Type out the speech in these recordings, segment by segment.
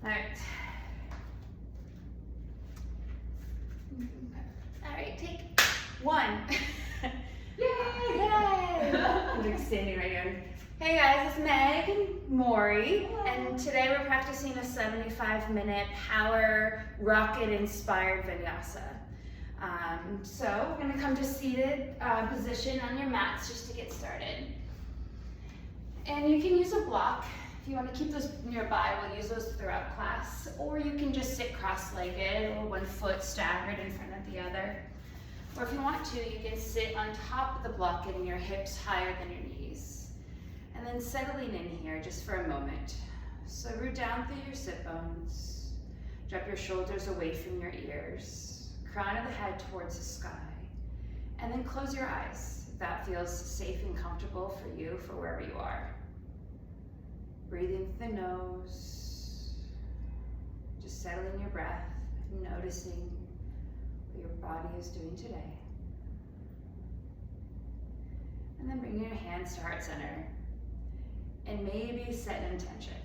All right. All right, take one. Yay! I'm just standing right here. Hey guys, it's Meg Morrie, and today we're practicing a 75-minute power rocket-inspired vinyasa. So we're going to come to seated position on your mats just to get started. And you can use a block. If you want to keep those nearby, we'll use those throughout class. Or you can just sit cross-legged or one foot staggered in front of the other. Or if you want to, you can sit on top of the block, getting your hips higher than your knees. And then settling in here just for a moment. So root down through your sit bones. Drop your shoulders away from your ears. Crown of the head towards the sky. And then close your eyes if that feels safe and comfortable for you, for wherever you are. Breathing through the nose. Just settling your breath, noticing what your body is doing today. And then bring your hands to heart center. And maybe set an intention.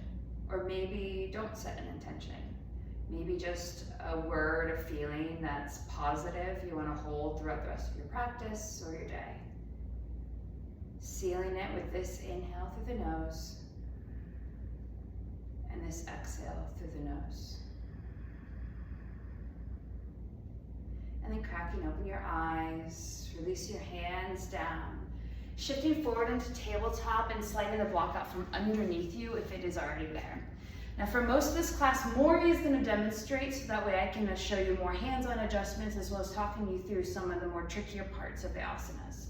Or maybe don't set an intention. Maybe just a word, a feeling that's positive you want to hold throughout the rest of your practice or your day. Sealing it with this inhale through the nose and this exhale through the nose. And then cracking open your eyes, release your hands down. Shifting forward into tabletop and sliding the block out from underneath you if it is already there. Now for most of this class, Morrie is going to demonstrate, so that way I can show you more hands-on adjustments as well as talking you through some of the more trickier parts of the asanas.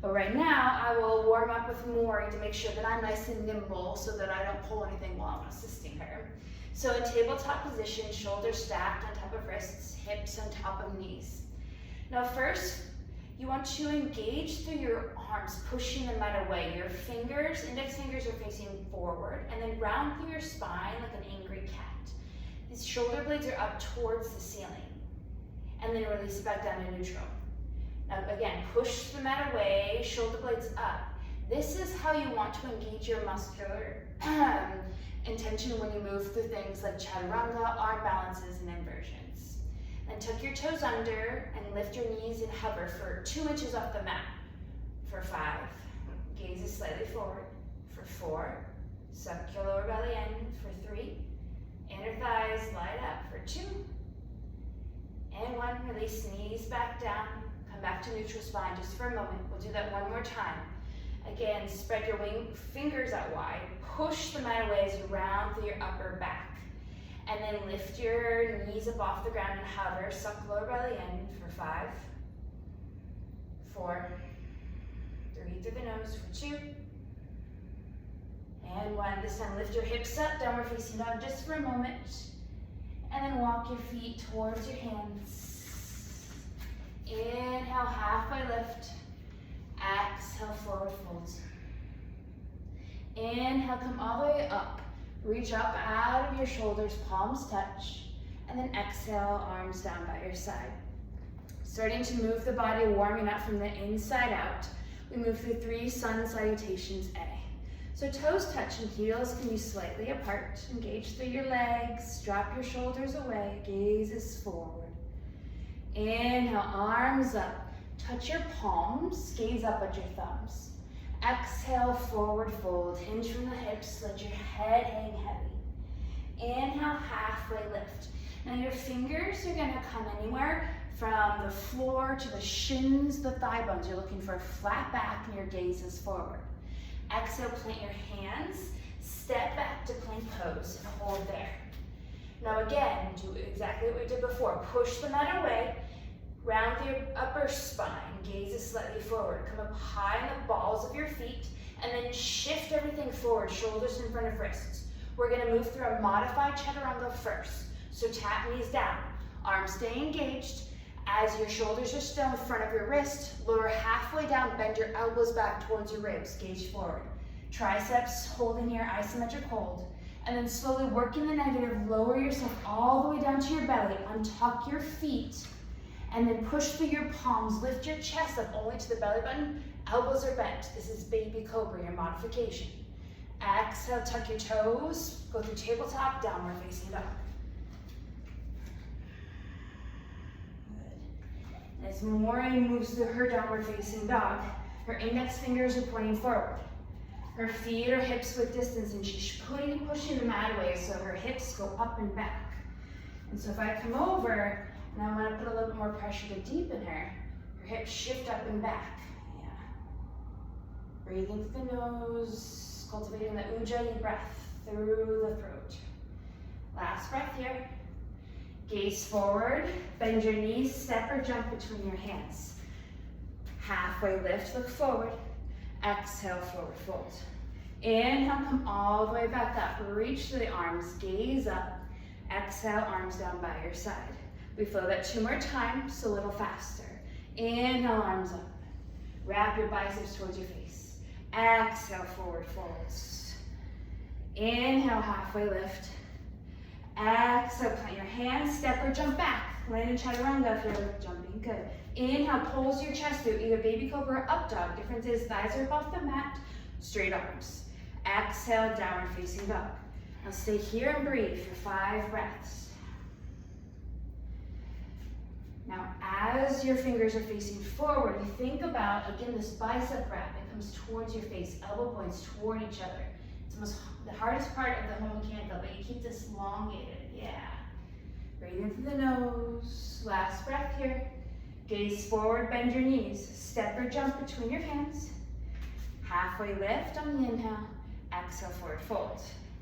But right now, I will warm up with Morrie to make sure that I'm nice and nimble so that I don't pull anything while I'm assisting her. So in tabletop position, shoulders stacked on top of wrists, hips on top of knees. Now first, you want to engage through your arms, pushing the mat away. Your fingers, index fingers are facing forward, and then round through your spine like an angry cat. These shoulder blades are up towards the ceiling, and then release it back down to neutral. Now again, push the mat away, shoulder blades up. This is how you want to engage your muscular intention when you move through things like chaturanga, arm balances, and inversions. And tuck your toes under and lift your knees and hover for 2 inches off the mat. For 5, gaze is slightly forward. For 4, suck your lower belly in. For 3, inner thighs light up. For 2, and 1, release knees back down. Come back to neutral spine just for a moment. We'll do that one more time. Again, spread your fingers out wide. Push the mat away as you round through your upper back. And then lift your knees up off the ground and hover. Suck lower belly in for 5, 4, 3 through the nose for 2, and 1. This time lift your hips up, downward facing dog just for a moment. And then walk your feet towards your hands. Inhale, halfway lift. Exhale, forward fold. Inhale, come all the way up. Reach up out of your shoulders, palms touch, and then exhale, arms down by your side. Starting to move the body, warming up from the inside out. We move through 3 sun salutations A. So toes touch and heels can be slightly apart. Engage through your legs, drop your shoulders away, gaze is forward. Inhale, arms up, touch your palms, gaze up at your thumbs. Exhale, forward fold, hinge from the hips, let your head hang heavy. Inhale, halfway lift. Now your fingers are gonna come anywhere from the floor to the shins, the thigh bones. You're looking for a flat back and your gaze is forward. Exhale, plant your hands, step back to plank pose and hold there. Now again, do exactly what we did before. Push the mat away, round your upper spine, gaze is slightly forward. Come up high on the balls of your feet, and then shift everything forward, shoulders in front of wrists. We're gonna move through a modified chaturanga first. So tap knees down, arms stay engaged. As your shoulders are still in front of your wrist, lower halfway down, bend your elbows back towards your ribs, gaze forward. Triceps holding here, isometric hold. And then slowly working the negative, lower yourself all the way down to your belly, untuck your feet, and then push through your palms, lift your chest up only to the belly button, elbows are bent. This is baby cobra, your modification. Exhale, tuck your toes. Go through tabletop, downward facing dog. Good. As Morrie moves through her downward facing dog, her index fingers are pointing forward. Her feet are hips width distance, and she's pushing the mat away so her hips go up and back. And so if I come over and I want to put a little bit more pressure to deepen her hips shift up and back. Yeah. Breathe into the nose, cultivating the ujjayi breath through the throat. Last breath here. Gaze forward, bend your knees, step or jump between your hands. Halfway lift, look forward. Exhale, forward fold. Inhale, come all the way back up. Reach through the arms, gaze up. Exhale, arms down by your side. We flow that 2 more times, a little faster. Inhale, arms up. Wrap your biceps towards your face. Exhale, forward folds. Inhale, halfway lift. Exhale, plant your hands, step or jump back. Land in chaturanga if you're jumping, good. Inhale, pulls your chest through, either baby cobra or up dog. Difference is thighs are above the mat, straight arms. Exhale, downward facing dog. Now stay here and breathe for 5 breaths. Now as your fingers are facing forward, you think about, again, this bicep wrap. It comes towards your face, elbow points toward each other. It's the hardest part of the whole mechanical, but you keep this elongated, yeah. Breathe into the nose, last breath here. Gaze forward, bend your knees. Step or jump between your hands. Halfway lift on the inhale. Exhale, forward fold.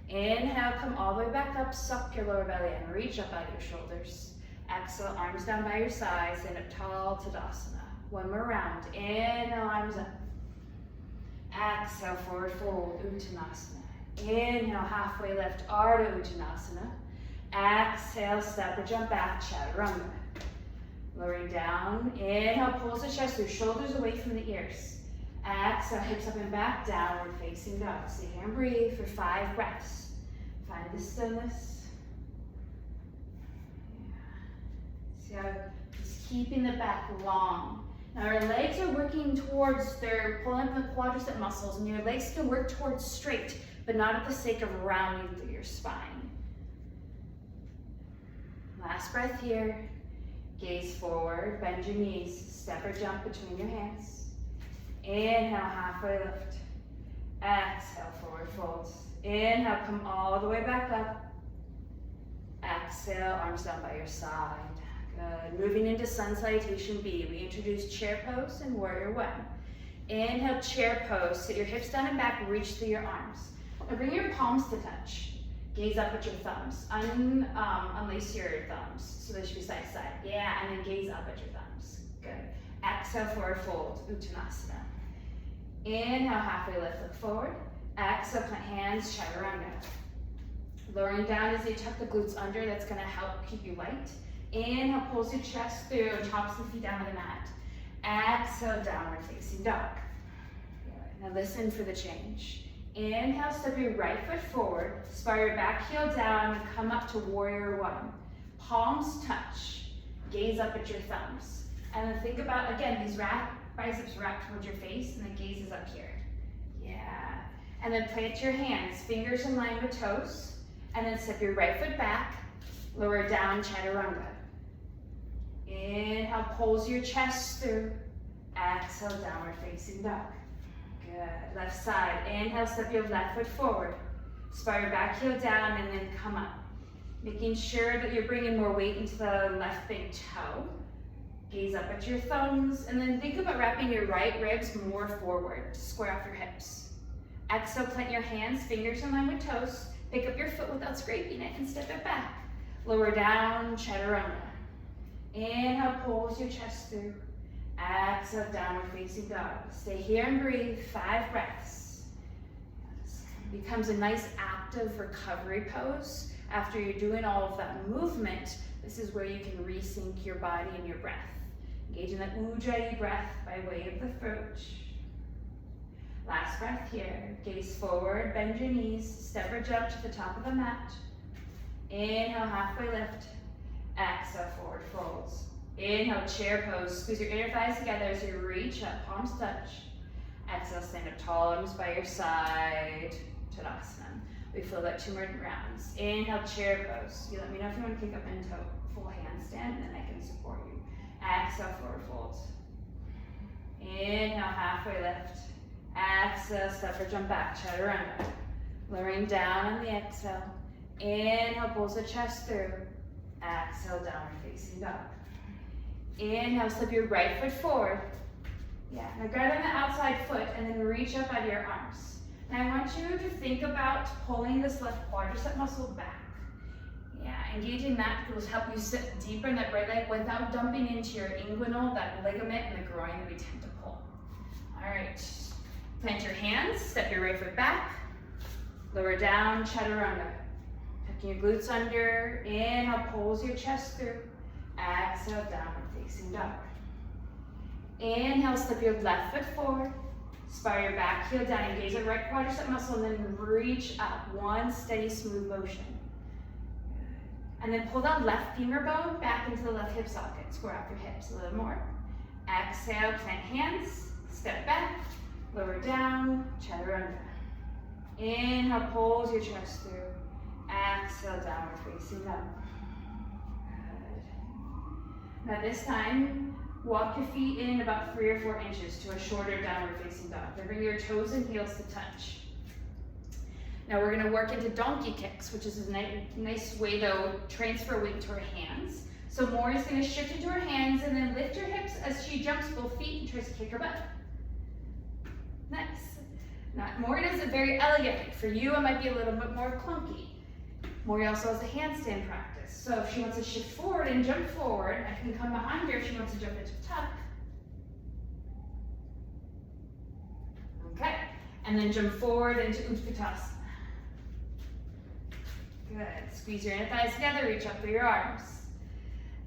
Inhale, come all the way back up. Suck your lower belly and reach up out of your shoulders. Exhale, arms down by your sides. Stand up tall, Tadasana. 1 more round. Inhale, arms up. Exhale, forward fold, Uttanasana. Inhale, halfway lift, Ardha Uttanasana. Exhale, step or jump back, Chaturanga. Lowering down, inhale, pulls the chest through, shoulders away from the ears. Exhale, hips up and back, downward facing dog. Stay here and breathe for 5 breaths. Find the stillness. Yeah. See how just keeping the back long. Now our legs are working towards, they're pulling up the quadricep muscles, and your legs can work towards straight, but not at the sake of rounding through your spine. Last breath here. Gaze forward, bend your knees, step or jump between your hands. Inhale, halfway lift. Exhale, forward folds. Inhale, come all the way back up. Exhale, arms down by your side. Good. Moving into Sun Salutation B, we introduce chair pose and warrior 1. Inhale, chair pose. Sit your hips down and back, reach through your arms. Now bring your palms to touch. Gaze up at your thumbs. Unlace your thumbs so they should be side to side. Yeah, and then gaze up at your thumbs. Good. Exhale, forward fold, Uttanasana. Inhale, halfway lift, look forward. Exhale, plant hands, Chaturanga. Lowering down as you tuck the glutes under, that's gonna help keep you light. Inhale, pulls your chest through, tops the feet down to the mat. Exhale, downward facing dog. Good. Now listen for the change. Inhale, step your right foot forward, spire your back heel down, and come up to warrior 1. Palms touch, gaze up at your thumbs. And then think about, again, these biceps wrap towards your face, and the gaze is up here. Yeah. And then plant your hands, fingers in line with toes, and then step your right foot back, lower down, Chaturanga. Inhale, pulls your chest through. Exhale, downward facing dog. Good. Left side. Inhale, step your left foot forward. Spire your back heel down and then come up. Making sure that you're bringing more weight into the left big toe. Gaze up at your thumbs and then think about wrapping your right ribs more forward to square off your hips. Exhale, plant your hands, fingers in line with toes. Pick up your foot without scraping it and step it back. Lower down, Chaturanga. Inhale, pulls your chest through. Exhale, downward facing dog. Stay here and breathe, 5 breaths. Becomes a nice active recovery pose. After you're doing all of that movement, this is where you can resync your body and your breath. Engage in that ujjayi breath by way of the throat. Last breath here. Gaze forward, bend your knees, step or jump to the top of the mat. Inhale, halfway lift. Exhale, forward folds. Inhale, chair pose. Squeeze your inner thighs together as you reach up, palms touch. Exhale, stand up tall, arms by your side. Tadasana. We flow about 2 more rounds. Inhale, chair pose. You let me know if you want to kick up into full handstand, and then I can support you. Exhale, forward fold. Inhale, halfway lift. Exhale, step or jump back, chaturanga. Lowering down on the exhale. Inhale, pulls the chest through. Exhale, downward facing dog. Inhale, slip your right foot forward. Yeah, now grab on the outside foot and then reach up out of your arms. And I want you to think about pulling this left quadricep muscle back. Yeah, engaging that will help you sit deeper in that right leg without dumping into your inguinal, that ligament in the groin that we tend to pull. All right, plant your hands, step your right foot back, lower down, chaturanga. Tucking your glutes under, inhale, pulls your chest through. Exhale, downward facing dog. Inhale, slip your left foot forward. Spiral your back heel down, engage the right quadricep muscle, and then reach up. One steady, smooth motion. And then pull that left femur bone back into the left hip socket. Square off your hips a little more. Exhale, plant hands, step back, lower down, chaturanga. Inhale, pulls your chest through. Exhale, downward facing dog. Good. Now this time, walk your feet in about 3 or 4 inches to a shorter downward facing dog. Then bring your toes and heels to touch. Now we're gonna work into donkey kicks, which is a nice way to transfer weight to her hands. So Morrie's gonna shift into her hands and then lift her hips as she jumps both feet and tries to kick her butt. Nice. Now Morrie does it very elegantly. For you, it might be a little bit more clunky. Morrie also has a handstand practice. So if she wants to shift forward and jump forward, I can come behind her if she wants to jump into tuck. Okay, and then jump forward into Utkatasana. Good, squeeze your inner thighs together, reach up through your arms.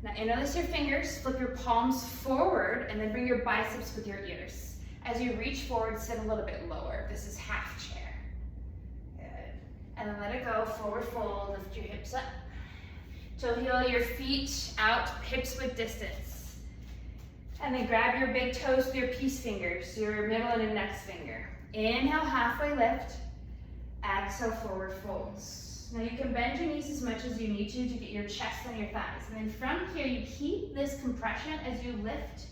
Now interlace your fingers, flip your palms forward, and then bring your biceps with your ears. As you reach forward, sit a little bit lower. This is half chair. And then let it go, forward fold, lift your hips up. Toe heel your feet out, hips width distance. And then grab your big toes with your peace fingers, your middle and index finger. Inhale, halfway lift. Exhale, forward folds. Now you can bend your knees as much as you need to get your chest and your thighs. And then from here, you keep this compression as you lift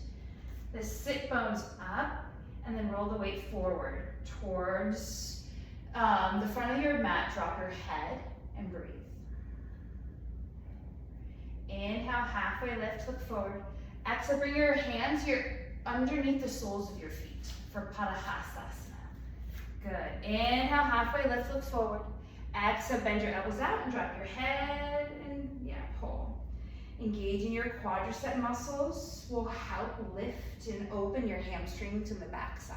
the sit bones up and then roll the weight forward towards the front of your mat. Drop your head and breathe. Inhale, halfway lift, look forward. Exhale, bring your hands underneath the soles of your feet for Padahasana. Good. Inhale, halfway lift, look forward. Exhale, bend your elbows out and drop your head and pull. Engaging your quadricep muscles will help lift and open your hamstrings in the backside.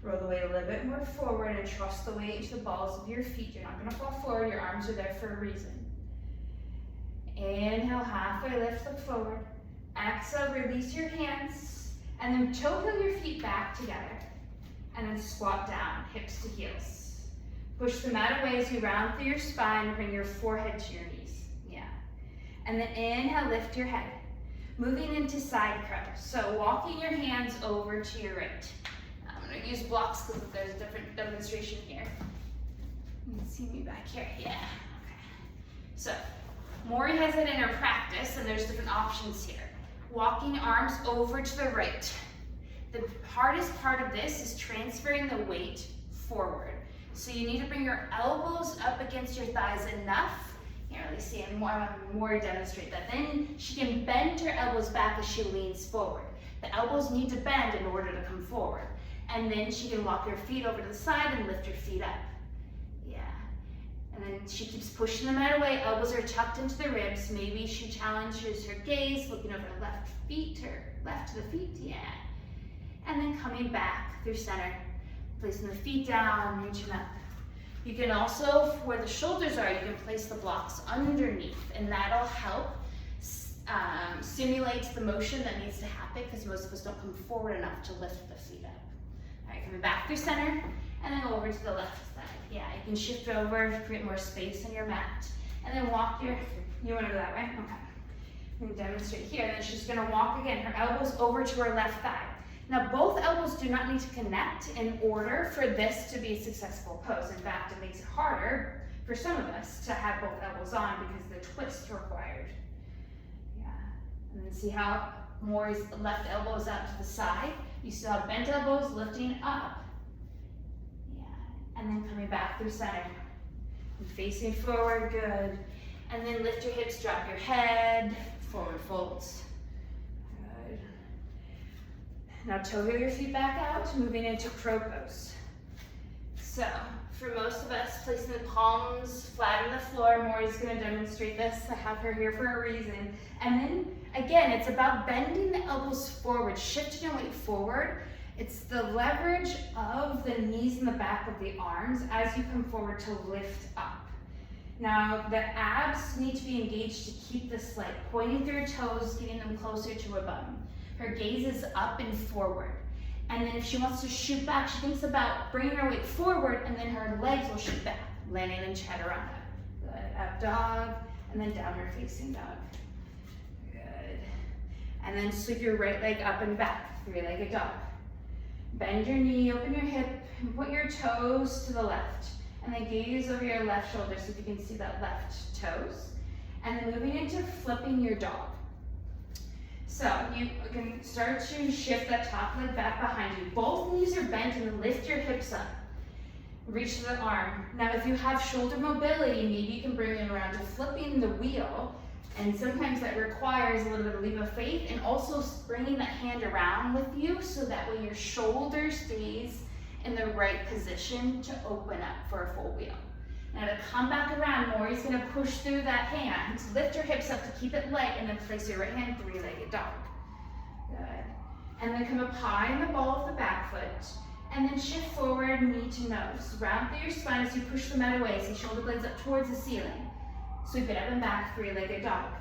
Roll the weight a little bit more forward and trust the weight into the balls of your feet. You're not going to fall forward. Your arms are there for a reason. Inhale, halfway lift, look forward. Exhale, release your hands. And then toe heel your feet back together. And then squat down, hips to heels. Push the mat away as you round through your spine and bring your forehead to your knees. Yeah. And then inhale, lift your head. Moving into side crow. So walking your hands over to your right. I'm going to use blocks because there's a different demonstration here. You can see me back here. Yeah. Okay. So Morrie has it in her practice, and there's different options here. Walking arms over to the right. The hardest part of this is transferring the weight forward. So you need to bring your elbows up against your thighs enough. You can't really see it. Morrie demonstrate that. Then she can bend her elbows back as she leans forward. The elbows need to bend in order to come forward. And then she can walk her feet over to the side and lift her feet up. Yeah. And then she keeps pushing the mat away. Elbows are tucked into the ribs. Maybe she challenges her gaze, looking over the left feet or left to the feet. Yeah. And then coming back through center, placing the feet down, reaching up. You can also, where the shoulders are, you can place the blocks underneath, and that'll help stimulate the motion that needs to happen because most of us don't come forward enough to lift the feet up. All right, coming back through center, and then over to the left side. Yeah, you can shift over to create more space on your mat, and then walk you want to go that way? Okay. I'm going to demonstrate here, and then she's going to walk again, her elbows over to her left thigh. Now, both elbows do not need to connect in order for this to be a successful pose. In fact, it makes it harder for some of us to have both elbows on because the twist required. Yeah, and then see how Morrie's left elbow is out to the side. You still have bent elbows lifting up. Yeah, and then coming back through center. And facing forward, good. And then lift your hips, drop your head, forward folds. Good. Now toe heel your feet back out, moving into crow pose. So, for most of us, placing the palms flat on the floor. Morrie's gonna demonstrate this. I have her here for a reason. And then, again, it's about bending the elbows forward, shifting your weight forward. It's the leverage of the knees and the back of the arms as you come forward to lift up. Now, the abs need to be engaged to keep this leg, pointing through your toes, getting them closer to her bum. Her gaze is up and forward. And then if she wants to shoot back, she thinks about bringing her weight forward, and then her legs will shoot back, landing in chaturanga. Good, up dog, and then downward facing dog. Good. And then sweep your right leg up and back, three-legged dog. Bend your knee, open your hip, and put your toes to the left. And then gaze over your left shoulder so you can see that left toes. And then moving into flipping your dog. So you can start to shift that top leg back behind you. Both knees are bent and lift your hips up. Reach to the arm. Now if you have shoulder mobility, maybe you can bring it around to flipping the wheel. And sometimes that requires a little bit of leap of faith and also bringing that hand around with you so that way your shoulder stays in the right position to open up for a full wheel. Now to come back around, Morrie's gonna push through that hand, lift your hips up to keep it light, and then place your right hand three-legged dog. Good. And then come up high in the ball of the back foot, and then shift forward, knee to nose. Round through your spine as you push the mat away, so shoulder blades up towards the ceiling. Sweep it up and back, three-legged dog.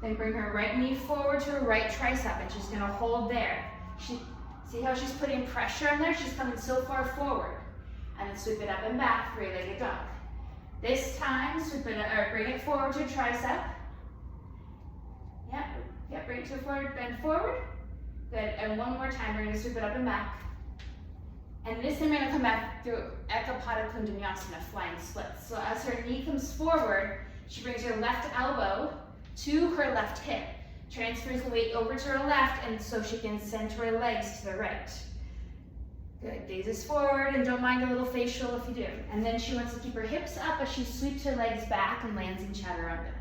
Then bring her right knee forward to her right tricep, and she's gonna hold there. See how she's putting pressure on there? She's coming so far forward. And then sweep it up and back, three-legged dog. This time, bring it forward to tricep. Yep, bring it to forward, bend forward. Good, and one more time, we're gonna sweep it up and back. And this time we're gonna come back through Ekapada Kundanyasana, flying splits. So as her knee comes forward, she brings her left elbow to her left hip. Transfers the weight over to her left, and so she can center her legs to the right. Good, gazes forward, and don't mind a little facial if you do. And then she wants to keep her hips up as she sweeps her legs back and lands in chaturanga.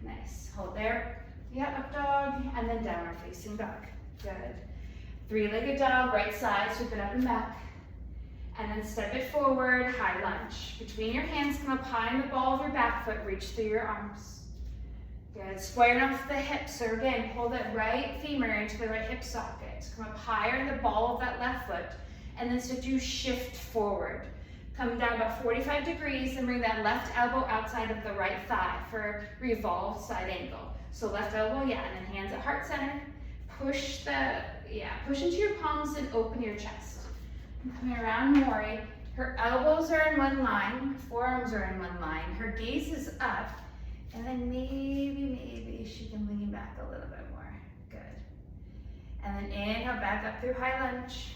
Nice, hold there. Yeah, up dog, and then downward facing dog. Good. Three-legged dog, right side, sweep it up and back. And then step it forward, high lunge. Between your hands, come up high in the ball of your back foot, reach through your arms. Good, squaring off the hips. So again, pull that right femur into the right hip socket. Come up higher in the ball of that left foot, and then start to shift forward. Come down about 45 degrees and bring that left elbow outside of the right thigh for revolved side angle. So left elbow, and then hands at heart center. Push into your palms and open your chest. And coming around Morrie, her elbows are in one line, forearms are in one line. Her gaze is up. And then maybe she can lean back a little bit more. Good. And then inhale back up through high lunge.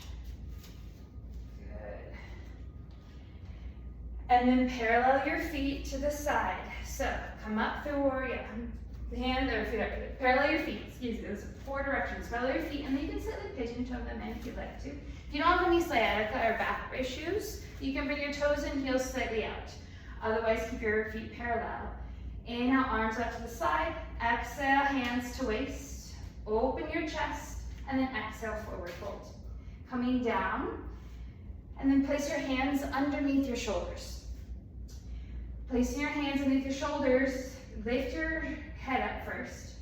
Good. And then parallel your feet to the side. So come up through warrior. Parallel your feet, excuse me. There's 4 directions. Parallel your feet, and then you can slightly pigeon toe them in if you'd like to. If you don't have any sciatica or back issues, you can bring your toes and heels slightly out. Otherwise, keep your feet parallel. Inhale, arms out to the side. Exhale, hands to waist. Open your chest, and then exhale, forward fold. Coming down, and then place your hands underneath your shoulders. Placing your hands underneath your shoulders, lift your head up first,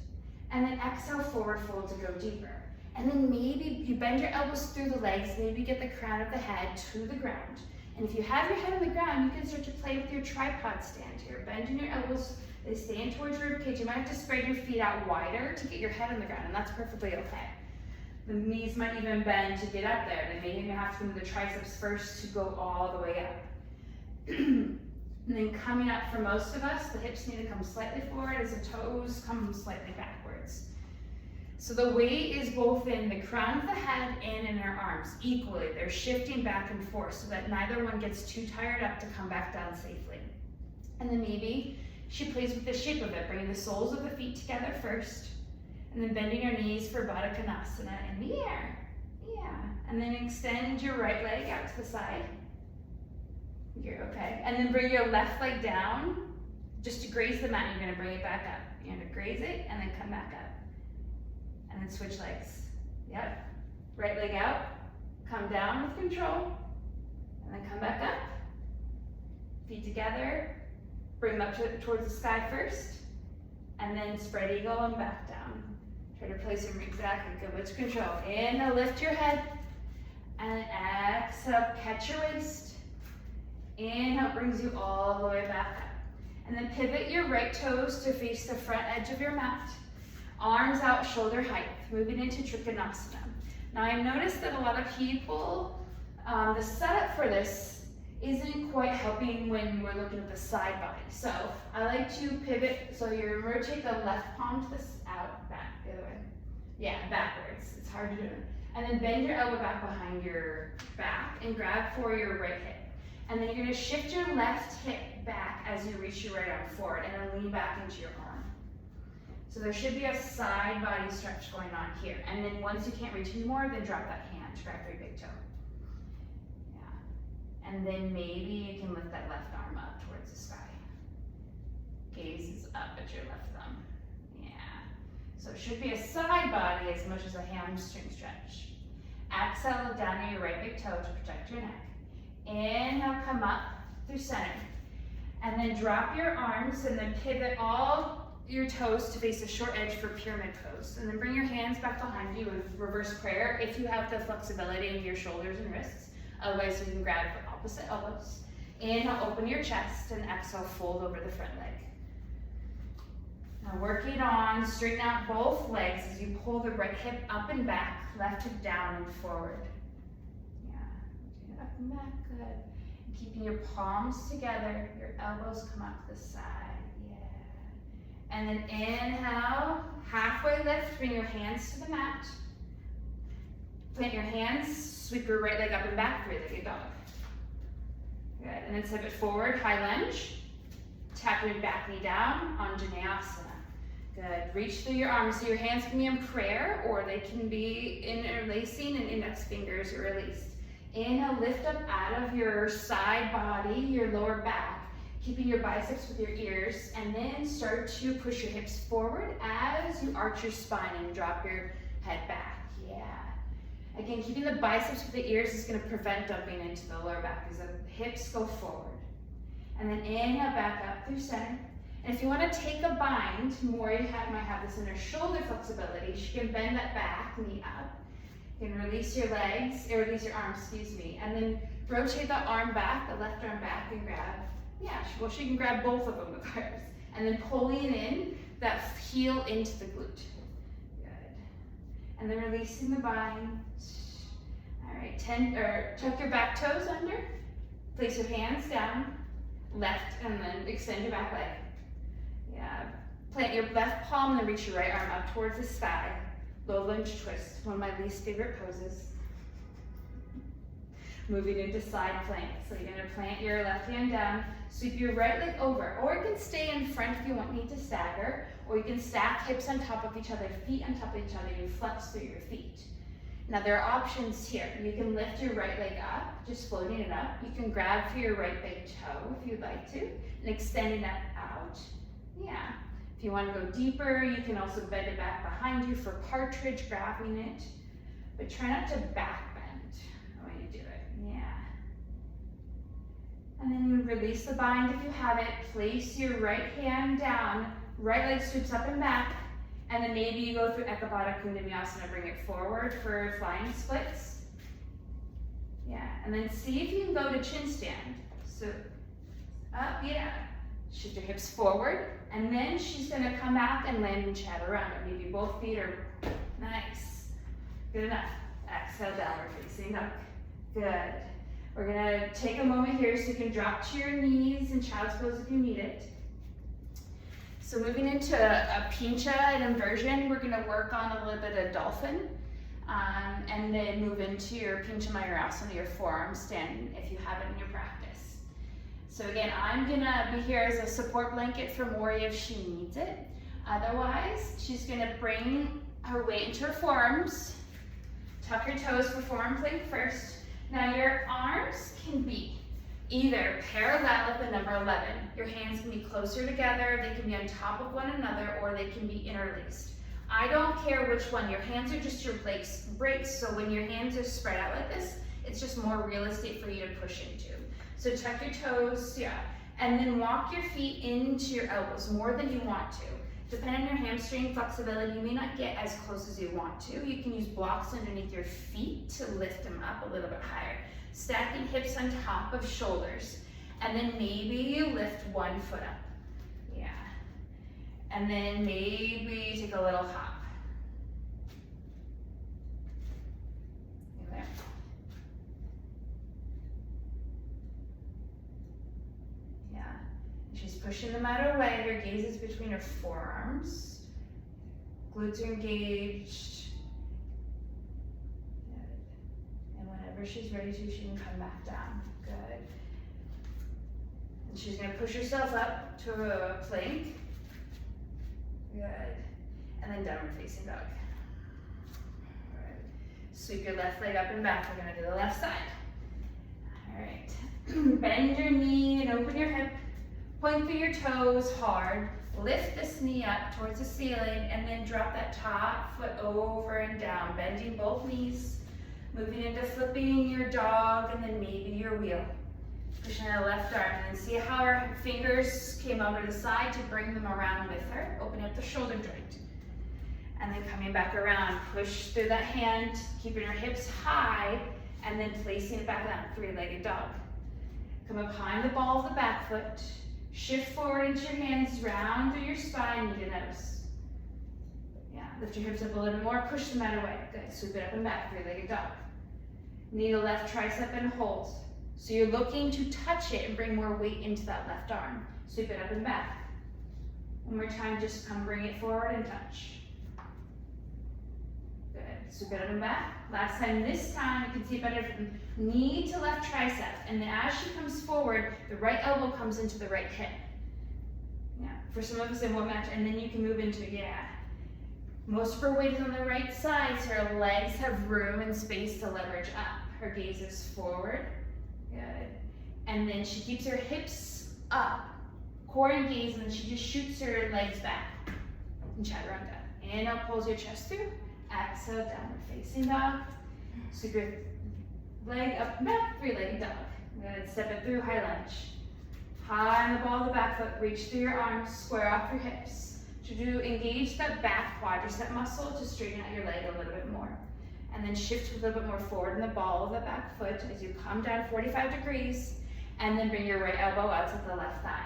and then exhale, forward fold to go deeper. And then maybe you bend your elbows through the legs, maybe get the crown of the head to the ground. And if you have your head on the ground, you can start to play with your tripod stand here. Bending your elbows, they stand towards your ribcage. You might have to spread your feet out wider to get your head on the ground, and that's perfectly okay. The knees might even bend to get up there. They may even have to move the triceps first to go all the way up. And then coming up for most of us, the hips need to come slightly forward as the toes come slightly backwards. So the weight is both in the crown of the head and in her arms equally. They're shifting back and forth so that neither one gets too tired up to come back down safely. And then maybe she plays with the shape of it, bringing the soles of the feet together first, and then bending your knees for Baddha Konasana in the air. Yeah, and then extend your right leg out to the side. You're okay. And then bring your left leg down just to graze the mat. You're gonna bring it back up. You're gonna graze it and then come back up. And then switch legs. Yep. Right leg out, come down with control, and then come back up. Feet together, bring them up towards the sky first, and then spread eagle and back down. Try to place them exactly good with control. Inhale, lift your head, and exhale, catch your waist. Inhale brings you all the way back up. And then pivot your right toes to face the front edge of your mat. Arms out, shoulder height, moving into Trikonasana. Now I noticed that a lot of people, the setup for this isn't quite helping when we're looking at the side body. So I like to pivot, so you rotate the left palm to this out, back, the other way. Yeah, backwards, it's hard to do. And then bend your elbow back behind your back and grab for your right hip. And then you're gonna shift your left hip back as you reach your right arm forward and then lean back into your arm. So there should be a side body stretch going on here. And then once you can't reach anymore, then drop that hand, grab your big toe. Yeah. And then maybe you can lift that left arm up towards the sky. Gaze is up at your left thumb. Yeah. So it should be a side body as much as a hamstring stretch. Exhale, look down at your right big toe to protect your neck. Inhale, come up through center. And then drop your arms and then pivot all your toes to face the short edge for pyramid pose. And then bring your hands back behind you with reverse prayer if you have the flexibility in your shoulders and wrists. Otherwise, you can grab for opposite elbows. Inhale, open your chest, and exhale, fold over the front leg. Now working on straighten out both legs as you pull the right hip up and back, left hip down and forward. Yeah, up and back, good. And keeping your palms together, your elbows come up to the side. And then inhale, halfway lift, bring your hands to the mat. Plant your hands, sweep your right leg up and back, three-legged dog. Good, and then step it forward, high lunge. Tap your back knee down, Anjaneyasana. Good, reach through your arms. So your hands can be in prayer or they can be interlacing and index fingers are released. Inhale, lift up out of your side body, your lower back. Keeping your biceps with your ears, and then start to push your hips forward as you arch your spine and drop your head back. Yeah. Again, keeping the biceps with the ears is going to prevent dumping into the lower back as the hips go forward. And then inhale back up through center. And if you want to take a bind, Morrie might have this in her shoulder flexibility. She can bend that back knee up. You can release your legs, or release your arms, excuse me, and then rotate the arm back, the left arm back, and grab. Yeah, well, she can grab both of them with hers. And then pulling in that heel into the glute. Good. And then releasing the bind. All right, tuck your back toes under. Place your hands down, left, and then extend your back leg. Yeah. Plant your left palm, then reach your right arm up towards the sky. Low lunge twist, one of my least favorite poses. Moving into side plank. So you're gonna plant your left hand down, sweep your right leg over, or you can stay in front if you want me to stagger, or you can stack hips on top of each other, feet on top of each other, and flex through your feet. Now there are options here. You can lift your right leg up, just floating it up. You can grab for your right big toe if you'd like to, and extending that out. Yeah. If you want to go deeper, you can also bend it back behind you for partridge, grabbing it, but try not to back bend when you do it. Yeah. And then you release the bind if you have it. Place your right hand down, right leg sweeps up and back, and then maybe you go through Ekapada Kundamyasana, bring it forward for flying splits. Yeah, and then see if you can go to chin stand. So up, yeah. Shift your hips forward, and then she's gonna come back and land in chaturanga. Maybe both feet are nice. Good enough. Exhale, downward facing dog. Good. We're gonna take a moment here so you can drop to your knees in child's pose if you need it. So moving into a pincha, an inversion, we're gonna work on a little bit of dolphin, and then move into your pincha mayurasana, your forearm stand, if you have it in your practice. So again, I'm gonna be here as a support blanket for Morrie if she needs it. Otherwise, she's gonna bring her weight into her forearms. Tuck your toes for forearm plank first. Now your arms can be either parallel at the number 11. Your hands can be closer together, they can be on top of one another, or they can be interlaced. I don't care which one. Your hands are just your brakes, so when your hands are spread out like this, it's just more real estate for you to push into. So tuck your toes, yeah, and then walk your feet into your elbows more than you want to. Depending on your hamstring flexibility, you may not get as close as you want to. You can use blocks underneath your feet to lift them up a little bit higher. Stacking hips on top of shoulders. And then maybe you lift one foot up. Yeah. And then maybe you take a little hop. There. Yeah. She's pushing the mat away. Her gaze is between her forearms. Glutes are engaged. Good. And whenever she's ready to, she can come back down. Good. And she's going to push herself up to a plank. Good. And then downward facing dog. All right. Sweep your left leg up and back. We're going to do the left side. All right. Bend your knee and open your hip. Point through your toes hard, lift this knee up towards the ceiling, and then drop that top foot over and down, bending both knees, moving into flipping your dog, and then maybe your wheel. Pushing the left arm, and then see how her fingers came over to the side to bring them around with her, opening up the shoulder joint. And then coming back around, push through that hand, keeping your hips high, and then placing it back down, three-legged dog. Come up behind the ball of the back foot. Shift forward into your hands, round through your spine, knee to nose. Yeah, lift your hips up a little bit more, push the mat away. Good, sweep it up and back, three-legged dog. Knee to left tricep and hold. So you're looking to touch it and bring more weight into that left arm. Sweep it up and back. One more time, just come bring it forward and touch. Good, sweep it up and back. Last time, this time, you can see it better from knee to left tricep. And then as she comes forward, the right elbow comes into the right hip. Yeah, for some of us it won't match. And then you can move into, yeah. Most of her weight is on the right side, so her legs have room and space to leverage up. Her gaze is forward. Good. And then she keeps her hips up, core engaged, and then she just shoots her legs back. And chaturanga. Inhale, pulls your chest through. Exhale, downward facing dog. Sweep your leg up and back, three-legged dog. Good. Step it through, high lunge. High on the ball of the back foot, reach through your arms, square off your hips. To engage that back quadricep muscle to straighten out your leg a little bit more. And then shift a little bit more forward in the ball of the back foot as you come down 45 degrees, and then bring your right elbow out to the left thigh.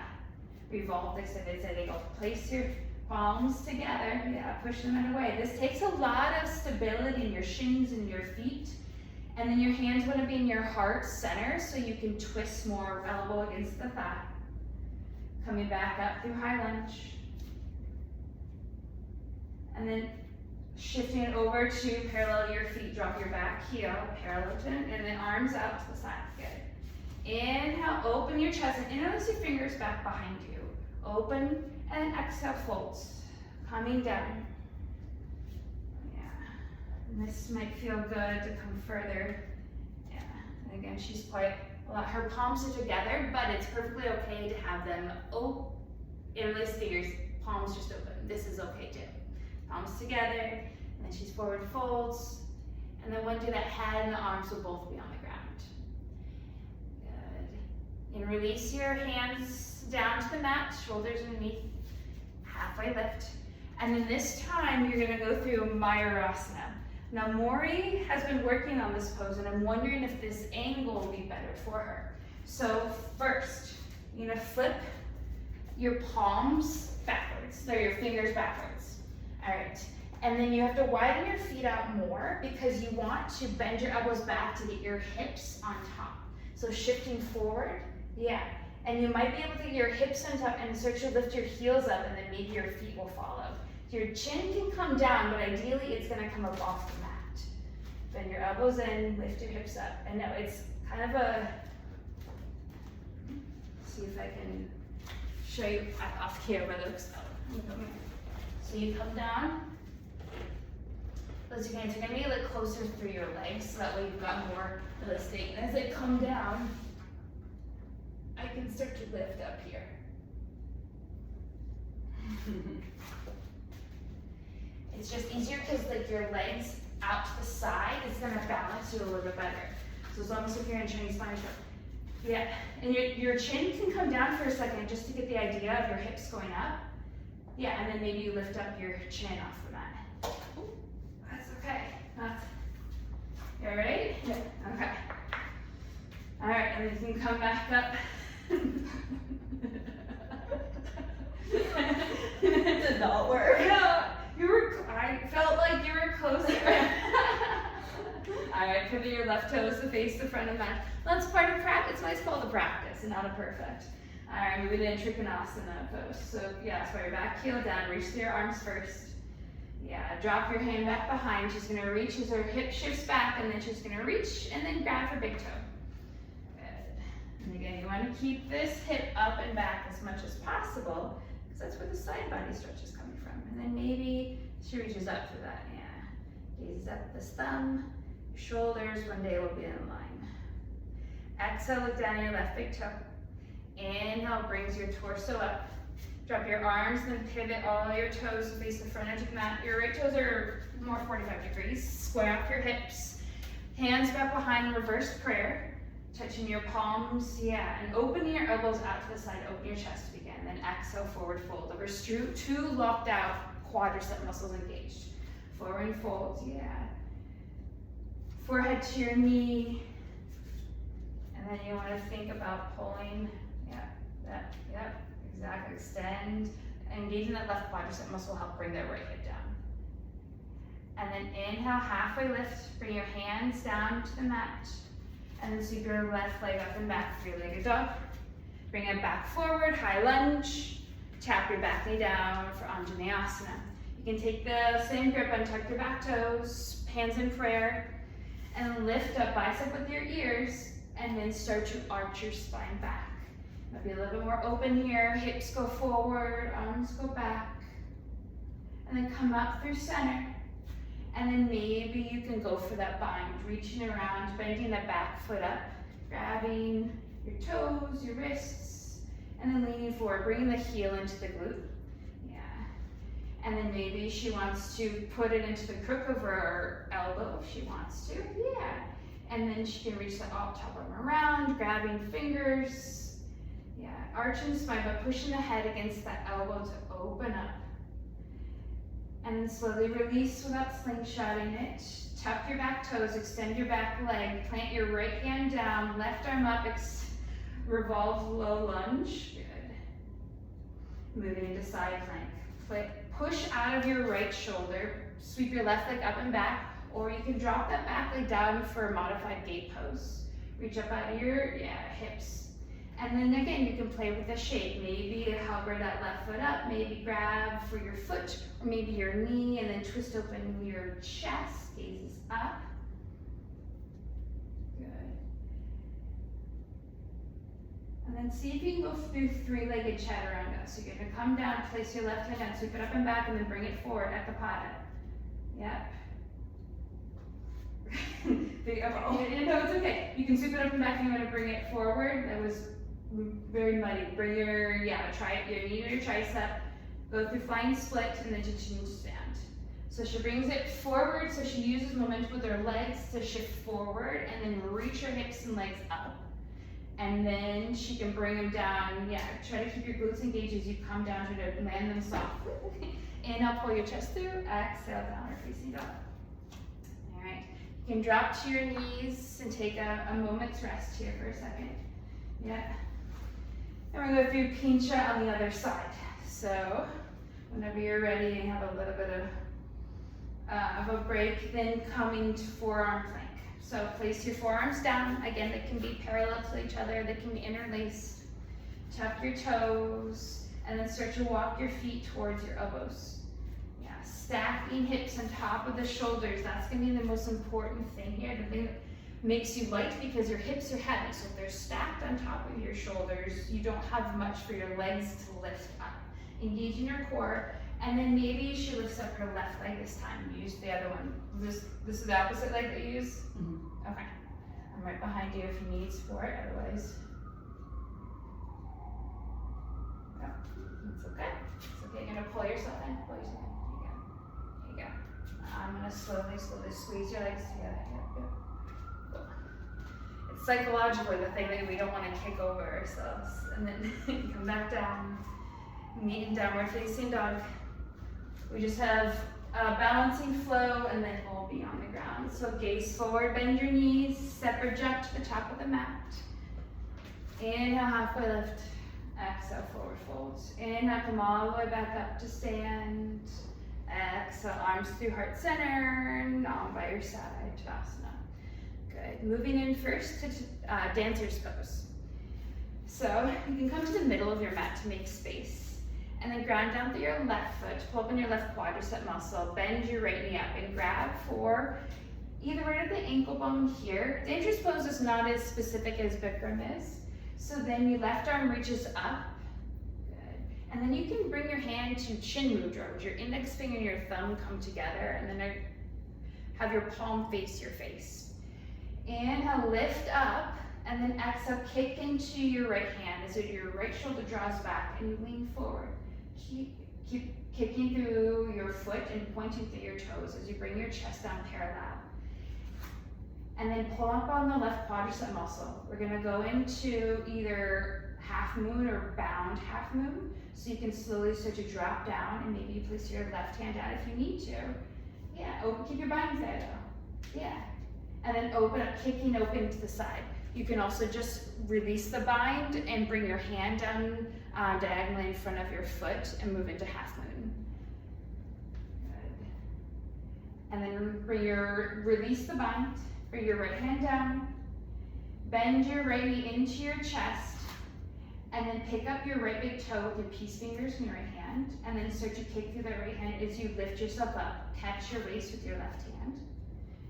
Revolve this and they go. Place your palms together, yeah, push them away. This takes a lot of stability in your shins and your feet. And then your hands want to be in your heart center so you can twist more elbow against the thigh. Coming back up through high lunge. And then shifting it over to parallel your feet. Drop your back heel, parallel to it, and then arms out to the side. Good. Inhale, open your chest, and interlace your fingers back behind you. Open, and exhale, folds. Coming down. And this might feel good to come further. Yeah, and again, she's quite a lot. Her palms are together, but it's perfectly okay to have them interlace fingers, palms just open. This is okay too. Palms together, and then she's forward folds. And then when do that head and the arms will both be on the ground. Good. And release your hands down to the mat, shoulders underneath, halfway lift. And then this time, you're gonna go through Mayurasana. Now, Morrie has been working on this pose, and I'm wondering if this angle will be better for her. So first, you're gonna flip your palms backwards, or your fingers backwards. All right, and then you have to widen your feet out more because you want to bend your elbows back to get your hips on top. So shifting forward, yeah, And you might be able to get your hips sent up and start to lift your heels up, and then maybe your feet will follow. Your chin can come down, but ideally it's gonna come up off the mat. Bend your elbows in, lift your hips up. And now it's kind of a, see if I can show you off camera, that looks, so you come down. Those hands are gonna be a little closer through your legs, so that way you've got more elastic. And as I come down, I can start to lift up here. It's just easier because like your legs out to the side, it's gonna balance you a little bit better. So it's almost like you're in Chinese spine stroke. Yeah, and your chin can come down for a second just to get the idea of your hips going up. Yeah, and then maybe you lift up your chin off the mat. Ooh, that's okay. You all right? Yeah, okay. All right, and then you can come back up. It did not work. No, I felt like you were closer. All right, pivot your left toes to face the front of the mat. That's part of practice. It's why it's called a practice and not a perfect. All right, moving into Trikonasana pose. So yeah, so your back heel down, reach through your arms first. Yeah, drop your hand back behind. She's gonna reach as her hip shifts back, and then she's gonna reach and then grab her big toe. Good. And again, you want to keep this hip up and back as much as possible, because that's where the side body stretch is coming from. And then maybe she reaches up for that. Yeah, gazes up at this thumb. Your shoulders one day will be in line. Exhale, look down at your left big toe. Inhale, brings your torso up. Drop your arms, then pivot all your toes to face the front edge of the mat. Your right toes are more 45 degrees. Square up your hips. Hands back behind, reverse prayer. Touching your palms, yeah, and opening your elbows out to the side. Open your chest to begin. Then exhale, forward fold. Over two locked out quadricep muscles engaged. Forward fold, yeah. Forehead to your knee. And then you want to think about pulling, exactly, extend. Engaging that left quadricep muscle will help bring that right hip down. And then inhale, halfway lift, bring your hands down to the mat. And then sweep your left leg up and back, three-legged dog. Bring it back forward, high lunge. Tap your back knee down for Anjaneyasana. You can take the same grip, untuck your back toes, hands in prayer, and lift up bicep with your ears, and then start to arch your spine back. Might be a little bit more open here, hips go forward, arms go back, and then come up through center. And then maybe you can go for that bind, reaching around, bending that back foot up, grabbing your toes, your wrists, and then leaning forward, bringing the heel into the glute. Yeah. And then maybe she wants to put it into the crook of her elbow if she wants to. Yeah. And then she can reach the top arm around, grabbing fingers. Yeah. Arching the spine, but pushing the head against that elbow to open up. And then slowly release without slingshotting it. Tuck your back toes, extend your back leg, plant your right hand down, left arm up, revolve low lunge. Good. Moving into side plank. Push out of your right shoulder, sweep your left leg up and back, or you can drop that back leg down for a modified gate pose. Reach up out of your hips. And then again, you can play with the shape. Maybe hover that left foot up, maybe grab for your foot, or maybe your knee, and then twist open your chest, gazes up. Good. And then see if you can go through three-legged chaturanga. So you're gonna come down, place your left hand down, sweep it up and back, and then bring it forward at the pada. Yep. No, it's okay. You can sweep it up and back if you want to bring it forward. That was very muddy. Bring your knee to your tricep, go through flying split, and then to chin stand. So she brings it forward, so she uses momentum with her legs to shift forward, and then reach her hips and legs up. And then she can bring them down. Yeah, try to keep your glutes engaged as you come down to land them soft. Inhale, pull your chest through. Exhale, downward facing dog. All right. You can drop to your knees and take a moment's rest here for a second. Yeah. And we're going to go through pincha on the other side. So whenever you're ready and have a little bit of a break, then coming to forearm plank. So place your forearms down. Again, they can be parallel to each other. They can be interlaced. tuck your toes, and then start to walk your feet towards your elbows. Yeah, stacking hips on top of the shoulders. That's gonna be the most important thing here. The thing that makes you light, because your hips are heavy. So if they're stacked on top of your shoulders, you don't have much for your legs to lift up. Engage in your core, and then maybe she lifts up her left leg this time. Use the other one. This is the opposite leg that you use? Mm-hmm. Okay. I'm right behind you if you need support, otherwise. No, it's okay. It's okay. You're gonna pull yourself in. Pull yourself in. There you go. There you go. I'm gonna slowly squeeze your legs together. Yep. Cool. It's psychologically the thing that we don't want to kick over ourselves. And then come back down. Meet in downward facing dog. We just have a balancing flow, and then we'll be on the ground. So gaze forward, bend your knees, step or jump to the top of the mat. Inhale, halfway lift. Exhale, forward fold. Inhale, come all the way back up to stand. Exhale, arms through heart center, and on by your side, Tadasana. Good. Moving in first to dancer's pose. So you can come to the middle of your mat to make space. And then ground down through your left foot, pull up in your left quadricep muscle, bend your right knee up, and grab for either right at the ankle bone here. Dancerous pose is not as specific as Bikram is. So then your left arm reaches up. Good. And then you can bring your hand to chin mudra, with your index finger and your thumb come together, and then have your palm face your face. Inhale, lift up, and then exhale, kick into your right hand as your right shoulder draws back and you lean forward. Keep kicking through your foot and pointing through your toes as you bring your chest down parallel. And then pull up on the left quadricep muscle. We're gonna go into either half moon or bound half moon. So you can slowly start to drop down, and maybe you place your left hand out if you need to. Yeah, keep your bind there though. Yeah. And then open up, kicking open to the side. You can also just release the bind and bring your hand down diagonally in front of your foot and move into half moon. Good. And then release the bind, bring your right hand down, bend your right knee into your chest, and then pick up your right big toe with your peace fingers in your right hand, and then start to kick through that right hand as you lift yourself up. Catch your waist with your left hand.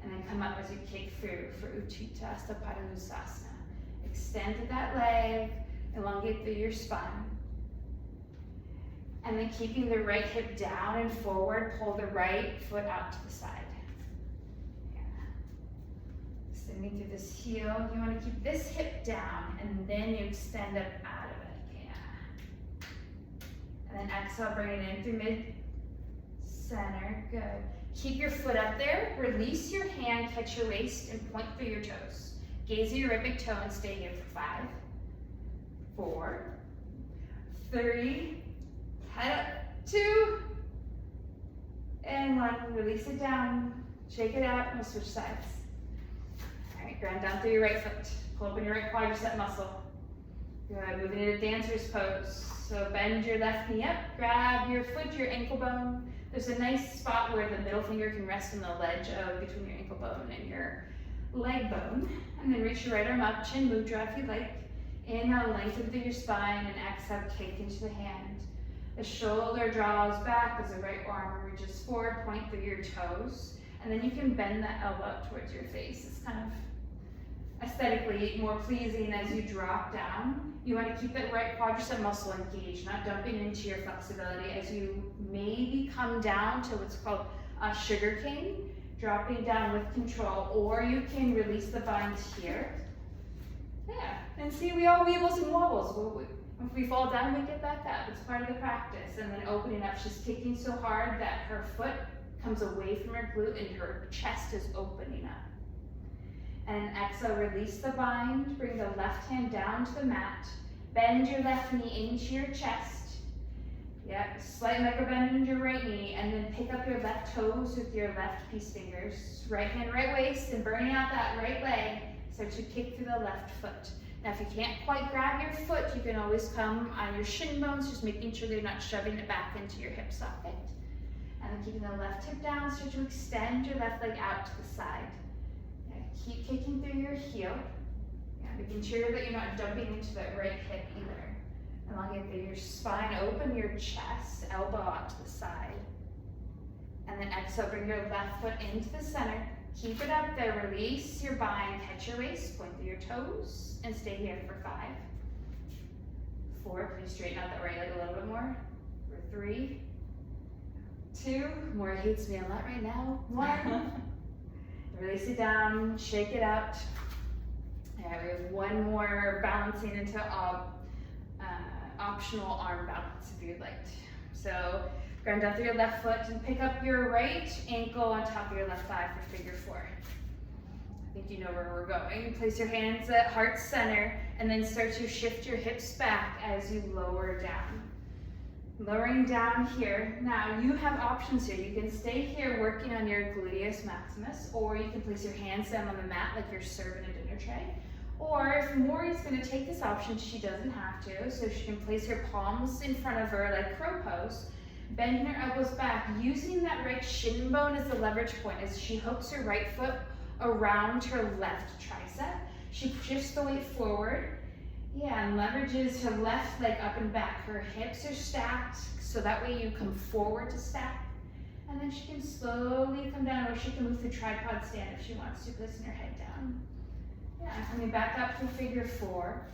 And then come up as you kick through for Utthita Padangusthasana. Extend through that leg, elongate through your spine. And then keeping the right hip down and forward, pull the right foot out to the side. Yeah. Extending through this heel. You want to keep this hip down, and then you extend up out of it. Yeah. And then exhale, bring it in through mid-center. Good. Keep your foot up there, release your hand, catch your waist, and point through your toes. Gaze at your right big toe and stay here for 5, 4, 3, head up, 2, and 1. Release it down, shake it out, and we'll switch sides. All right, ground down through your right foot. Pull up in your right quadricep muscle. Good, moving into dancer's pose. So bend your left knee up, grab your foot, your ankle bone. There's a nice spot where the middle finger can rest on the ledge between your ankle bone and your leg bone. And then reach your right arm up, chin mudra if you like. Inhale, lengthen through your spine, and exhale, kick into the hand. The shoulder draws back as the right arm reaches forward, point through your toes. And then you can bend that elbow up towards your face. It's kind of aesthetically more pleasing as you drop down. You want to keep that right quadricep muscle engaged, not dumping into your flexibility as you maybe come down to what's called a sugar cane, dropping down with control, or you can release the bind here. Yeah, and see, we all weebles and wobbles. If we fall down, we get back up. It's part of the practice. And then opening up, she's kicking so hard that her foot comes away from her glute and her chest is opening up. And exhale, release the bind, bring the left hand down to the mat, bend your left knee into your chest. Yep, slight micro bend into your right knee, and then pick up your left toes with your left peace fingers. Right hand, right waist, and burning out that right leg. Start to kick through the left foot. Now if you can't quite grab your foot, you can always come on your shin bones, just making sure they're not shoving it back into your hip socket. And then keeping the left hip down, start to extend your left leg out to the side. Keep kicking through your heel. Yeah, making sure that you're not dumping into that right hip either. Elongate through your spine, open your chest, elbow out to the side. And then exhale, bring your left foot into the center. Keep it up there, release your bind, catch your waist, point through your toes, and stay here for 5, 4, please straighten out that right leg a little bit more. For 3, 2, more hates me a lot right now. 1, release it down, shake it out. All right, we have one more balancing into optional arm balance if you'd like to. So ground down through your left foot and pick up your right ankle on top of your left thigh for figure 4. I think you know where we're going. Place your hands at heart center and then start to shift your hips back as you lower down. Lowering down here. Now you have options here. You can stay here working on your gluteus maximus, or you can place your hands down on the mat like you're serving a dinner tray. Or if Morrie's going to take this option, she doesn't have to, so she can place her palms in front of her like crow pose, bending her elbows back, using that right shin bone as the leverage point as she hooks her right foot around her left tricep. She shifts the weight forward, and leverages her left leg up and back. Her hips are stacked, so that way you come forward to stack, and then she can slowly come down, or she can move to tripod stand if she wants to, placing her head down. Yeah, coming back up to figure 4,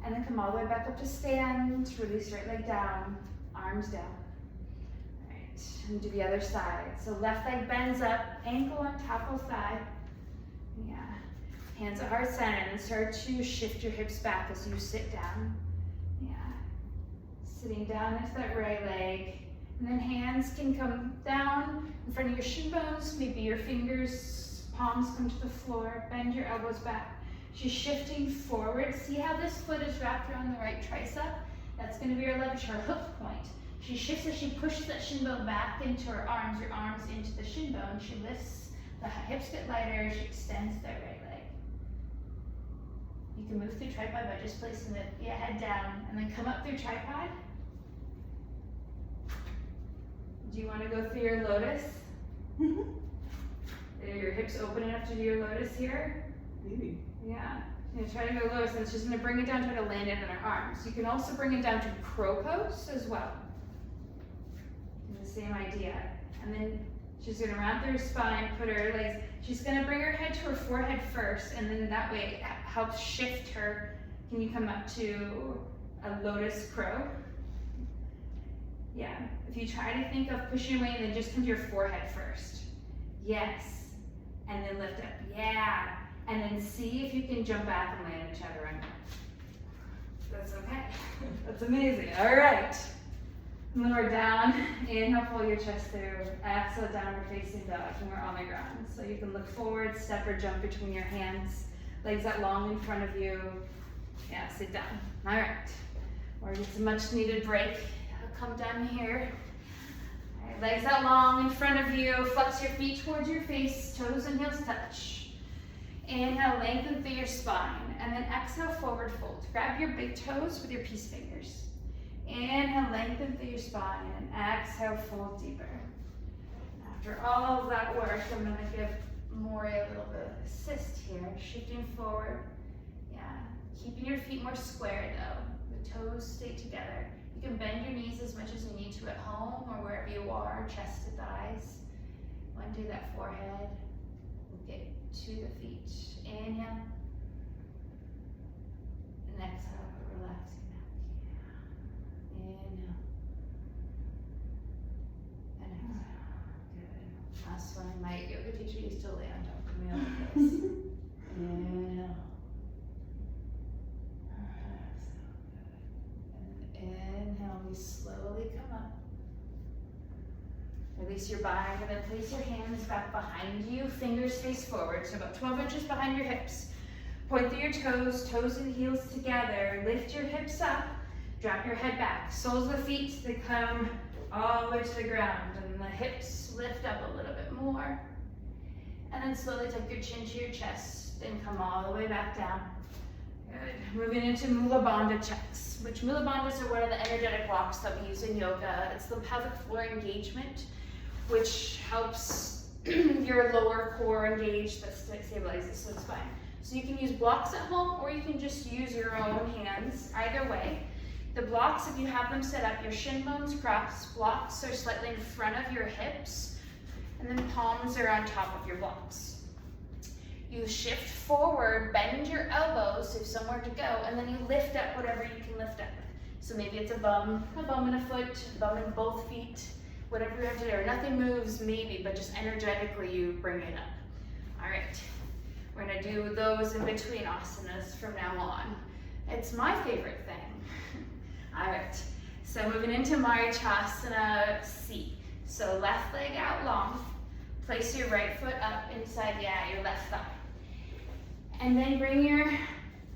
and then come all the way back up to stand. Release right leg down, arms down. All right, and do the other side. So left leg bends up, ankle on top of thigh. Yeah, hands at heart center, and start to shift your hips back as you sit down. Yeah, sitting down into that right leg, and then hands can come down in front of your shin bones. Maybe your fingers, palms come to the floor, bend your elbows back. She's shifting forward. See how this foot is wrapped around the right tricep? That's going to be her leverage, her hook point. She shifts as she pushes that shin bone back into her arms into the shin bone. She lifts, the hips get lighter, she extends that right leg. You can move through tripod by just placing the head down, and then come up through tripod. Do you want to go through your lotus? Are your hips open enough to do your lotus here? Maybe. Yeah. Try to go lotus, and it's just going to bring it down, try to land it in her arms. You can also bring it down to crow pose as well. And the same idea. And then she's going to round through her spine, put her legs. She's going to bring her head to her forehead first, and then that way it helps shift her. Can you come up to a lotus crow? Yeah. If you try to think of pushing away, and then just come to your forehead first. Yes. And then lift up. Yeah. And then see if you can jump back and land each other under. That's okay. That's amazing. All right. Lower down. Inhale, pull your chest through. Exhale, downward facing dog, and we're on the ground. So you can look forward, step or jump between your hands. Legs out long in front of you. Yeah, sit down. All right. We're getting some much needed break. Come down here. All right, legs out long in front of you. Flex your feet towards your face. Toes and heels touch. Inhale, lengthen through your spine, and then exhale, forward fold. Grab your big toes with your peace fingers. Inhale, lengthen through your spine, and exhale, fold deeper. After all of that work, I'm going to give Morrie a little bit of assist here, shifting forward. Yeah, keeping your feet more square though. The toes stay together. You can bend your knees as much as you need to at home or wherever you are, chest to thighs. One day that forehead will get to the feet. Inhale. And exhale, relaxing out. Inhale. And exhale. Good. Last one. My yoga teacher used to lay on top of me like this. Inhale. And inhale, we slowly come up. Release your bind, and then place your hands back behind you, fingers face forward, so about 12 inches behind your hips. Point through your toes, toes and heels together. Lift your hips up, drop your head back. Soles of the feet, they come all the way to the ground, and the hips lift up a little bit more. And then slowly tuck your chin to your chest, and come all the way back down. Good. Moving into Mula Bandha checks, which Mula Bandhas are one of the energetic blocks that we use in yoga. It's the pelvic floor engagement, which helps your lower core engage, that stabilizes the spine. So you can use blocks at home, or you can just use your own hands. Either way, The blocks, if you have them set up, your shin bones cross, blocks are slightly in front of your hips, and then palms are on top of your blocks. You shift forward, bend your elbows, so you have somewhere to go, and then you lift up whatever you can lift up. So maybe it's a bum and a foot, a bum and both feet, whatever you have to do. Or nothing moves, maybe, but just energetically you bring it up. All right, we're gonna do those in between asanas from now on. It's my favorite thing. All right, so moving into Marichyasana C. So left leg out long, place your right foot up inside, your left thigh. And then bring your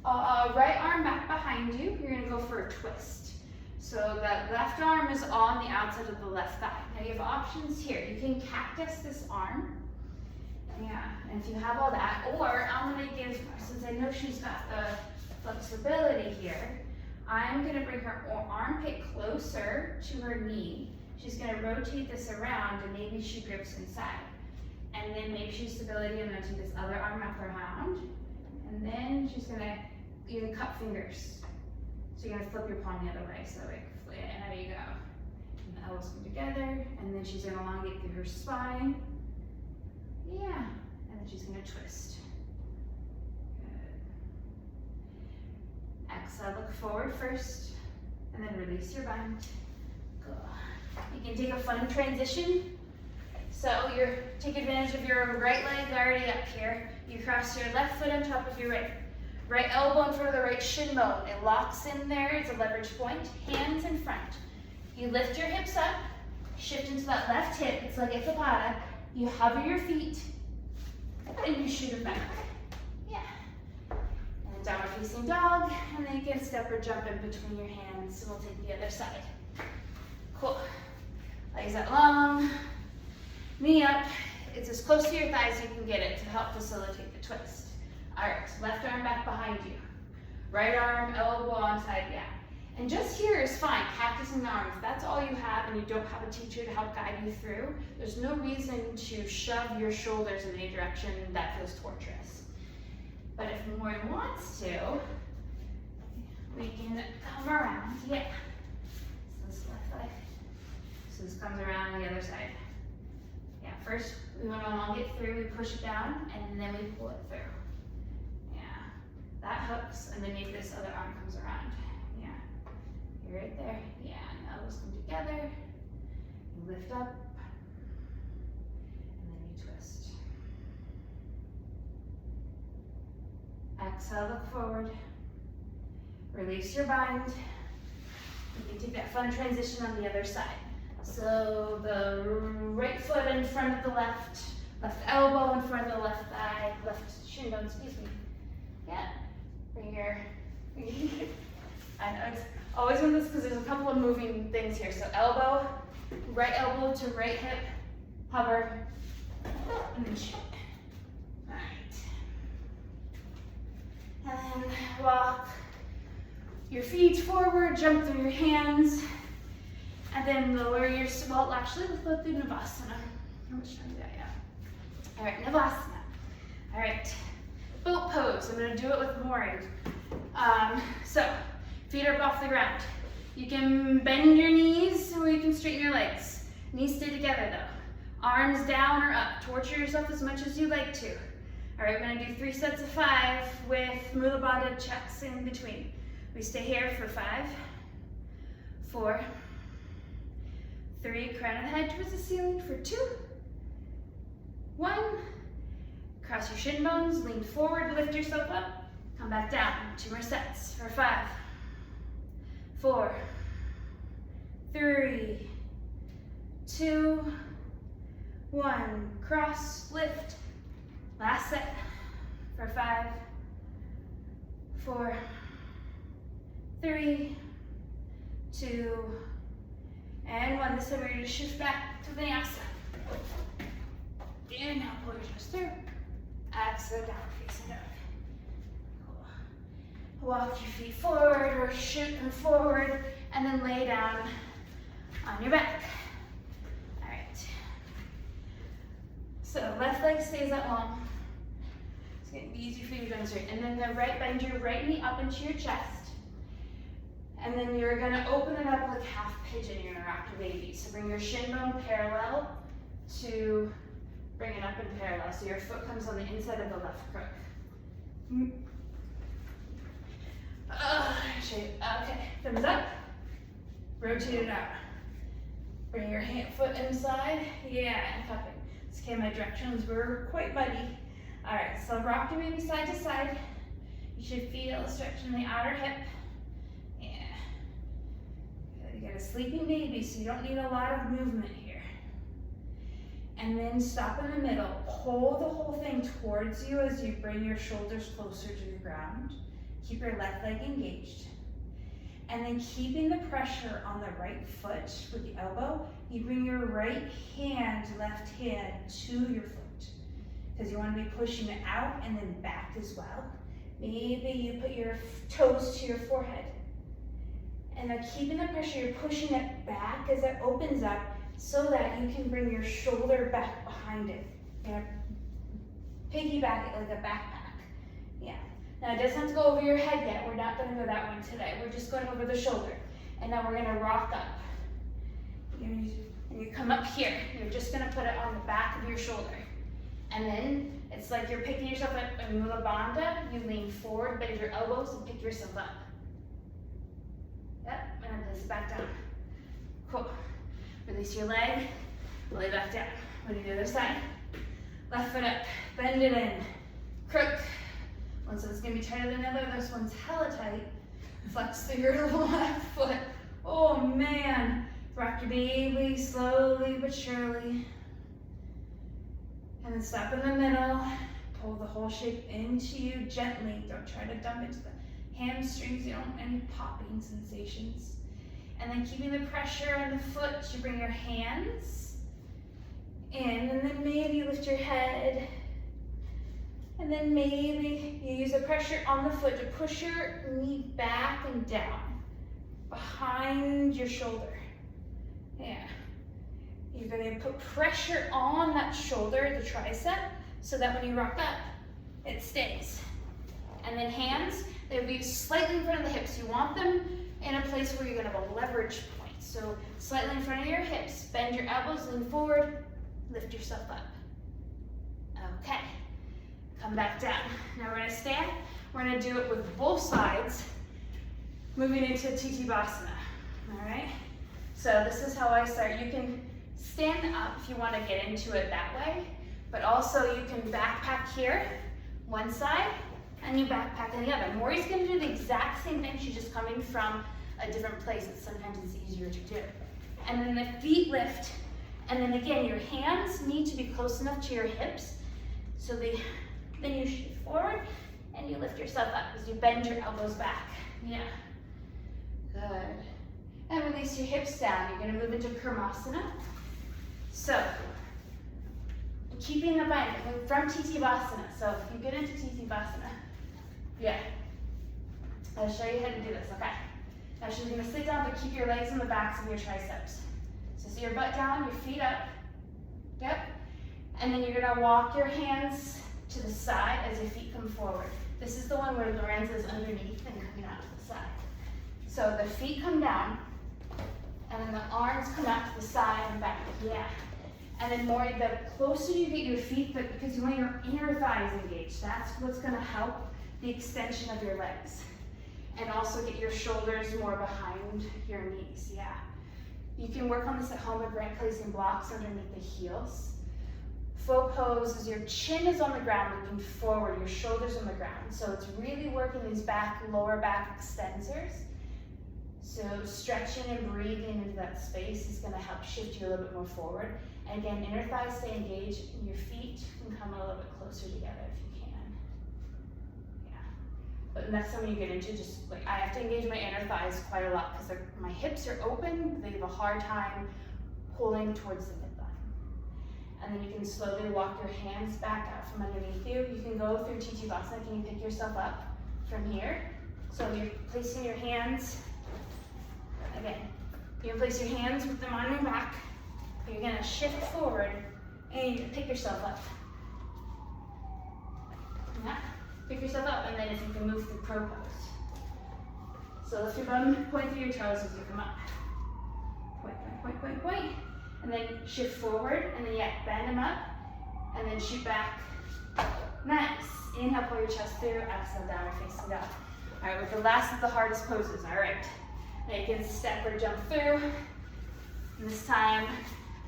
right arm back behind you. You're gonna go for a twist. So that left arm is on the outside of the left thigh. Now you have options here. You can cactus this arm. Yeah, and if you have all that, or I'm gonna give, since I know she's got the flexibility here, I'm gonna bring her armpit closer to her knee. She's gonna rotate this around and maybe she grips inside. And then maybe she's stability and then take this other arm up around. And then she's gonna, you can cup fingers. So you're gonna flip your palm the other way. So like, and there you go. And the elbows come together. And then she's gonna elongate through her spine. Yeah, and then she's gonna twist. Good. Exhale, look forward first, and then release your bind. Good. You can take a fun transition. So take advantage of your right leg already up here. You cross your left foot on top of your right. Right elbow in front of the right shin bone. It locks in there, it's a leverage point. Hands in front. You lift your hips up, shift into that left hip. It's like Ekapada. You hover your feet, and you shoot them back. Yeah. And downward facing dog, and then you can step or jump in between your hands, and we'll take the other side. Cool. Legs out long, knee up. It's as close to your thighs as you can get it to help facilitate the twist. All right, left arm back behind you. Right arm, elbow on side, And just here is fine, cactusing the arms. If that's all you have and you don't have a teacher to help guide you through, there's no reason to shove your shoulders in any direction that feels torturous. But if Morrie wants to, we can come around, So this left leg. So this comes around on the other side. First we want to elongate through, we push it down, and then we pull it through. That hooks, and then maybe this other arm comes around. You're right there. And elbows come together. You lift up, and then you twist. Exhale, look forward. Release your bind. You can take that fun transition on the other side. So the right foot in front of the left elbow in front of the left thigh, left shin bone, excuse me. Bring your, I know, it's always one of this because there's a couple of moving things here. So right elbow to right hip, hover, and then shoot. All right. And then walk your feet forward, jump through your hands, and then lower your, well, actually, let's go through Navasana. How much time do I have? All right, Navasana. All right. Boat pose. I'm going to do it with Morrie. So, feet are up off the ground. You can bend your knees or you can straighten your legs. Knees stay together though. Arms down or up. Torture yourself as much as you like to. All right, we're going to do 3 sets of 5 with Mula Bandha checks in between. We stay here for 5, 4, 3, crown of the head towards the ceiling for 2, 1. Cross your shin bones, lean forward, lift yourself up, come back down. 2 more sets for 5, 4, 3, 2, 1. Cross, lift. Last set for 5, 4, 3, 2, and 1. This time we're going to shift back to Vinyasa. Inhale, pull your toes through. Exhale, down facing dog. Cool. Walk your feet forward or shoot them forward, and then lay down on your back. All right. So left leg stays out long. It's going to be easy for you to demonstrate. And then the right, bend your right knee up into your chest. And then you're gonna open it up like half pigeon. You're gonna rock your baby. So bring your shin bone parallel to bring it up in parallel. So your foot comes on the inside of the left crook. Okay, thumbs up. Rotate it out. Bring your foot inside. Yeah, and cupping. Okay, my directions were quite muddy. All right, so rock your baby side to side. You should feel a stretch in the outer hip. Yeah. You got a sleeping baby, so you don't need a lot of movement here. And then stop in the middle. Pull the whole thing towards you as you bring your shoulders closer to the ground. Keep your left leg engaged. And then keeping the pressure on the right foot with the elbow, you bring your right hand, left hand to your foot. Because you want to be pushing it out and then back as well. Maybe you put your toes to your forehead. And then keeping the pressure, you're pushing it back as it opens up so that you can bring your shoulder back behind it. You're gonna piggyback it like a backpack. Yeah. Now it doesn't have to go over your head yet. We're not gonna go that one today. We're just going over the shoulder. And now we're gonna rock up. And you come up here. You're just gonna put it on the back of your shoulder. And then it's like you're picking yourself up in Mula Bandha. You lean forward, bend your elbows, and pick yourself up. Yep, and then place it back down. Cool. Release your leg, lay back down. We'll do the other side. Left foot up, bend it in. Crook. One side's gonna be tighter than the other, this one's hella tight. Flex through your left foot. Oh man. Rock your baby slowly but surely. And then stop in the middle. Pull the whole shape into you gently. Don't try to dump it to the hamstrings. You don't want any popping sensations. And then keeping the pressure on the foot, you bring your hands in, and then maybe lift your head. And then maybe you use the pressure on the foot to push your knee back and down behind your shoulder. Yeah. You're going to put pressure on that shoulder, the tricep, so that when you rock up, it stays. And then hands, they'll be slightly in front of the hips. You want them in a place where you're going to have a leverage point. So slightly in front of your hips, bend your elbows, lean forward, lift yourself up. Okay, come back down. Now we're going to stand. We're going to do it with both sides, moving into Titivasana. All right? So this is how I start. You can stand up if you want to get into it that way, but also you can backpack here, one side, and you backpack on the other. Morrie's going to do the exact same thing. She's just coming from a different place. Sometimes it's easier to do. And then the feet lift. And then again, your hands need to be close enough to your hips. So then you shift forward and you lift yourself up as you bend your elbows back. Yeah. Good. And release your hips down. You're going to move into Kurmasana. So, keeping the bind from Titivasana. So if you get into Titivasana, yeah. I'll show you how to do this, okay? Now she's gonna sit down, but keep your legs on the backs of your triceps. So see your butt down, your feet up. Yep. And then you're gonna walk your hands to the side as your feet come forward. This is the one where Lorenzo's underneath and coming out to the side. So the feet come down, and then the arms come out to the side and back, yeah. And then more, the closer you get your feet, but because you want your inner thighs engaged, that's what's gonna help the extension of your legs. And also get your shoulders more behind your knees, yeah. You can work on this at home by placing blocks underneath the heels. Faux pose is your chin is on the ground, looking forward, your shoulders on the ground. So it's really working these lower back extensors. So stretching and breathing into that space is gonna help shift you a little bit more forward. And again, inner thighs stay engaged, and your feet can come a little bit closer together if you can. Yeah. But next time you get into, just like, I have to engage my inner thighs quite a lot because my hips are open, they have a hard time holding towards the midline. And then you can slowly walk your hands back out from underneath you. You can go through Titivasana. Can you pick yourself up from here? So you're placing your hands, again, you can place your hands with them on your back. You're gonna shift forward and you're gonna pick yourself up. Yeah. Pick yourself up, and then if you can move through crow pose. So lift your bum, point through your toes as you come up. Point, point, point, point, point. And then shift forward, and then bend them up, and then shoot back. Nice. Inhale, pull your chest through, exhale, downward facing dog. All right, with the last of the hardest poses, all right. Now you can step or jump through. And this time,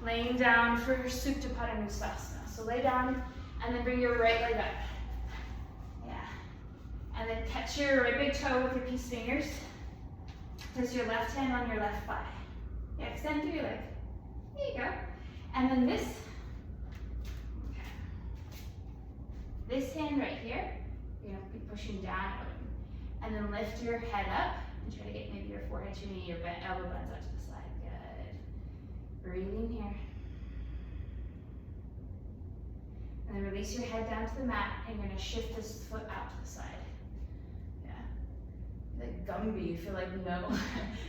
laying down for your Supta Padangusthasana. So lay down, and then bring your right leg up. Yeah. And then catch your right big toe with your peace fingers. Place your left hand on your left thigh. Yeah, extend through your leg. There you go. And then this hand right here, you're gonna be pushing down, and then lift your head up and try to get maybe your forehead to your knee, your elbow bends out to the side. Good. Breathing here. And then release your head down to the mat, and you're gonna shift this foot out to the side. Yeah. Like Gumby, you feel like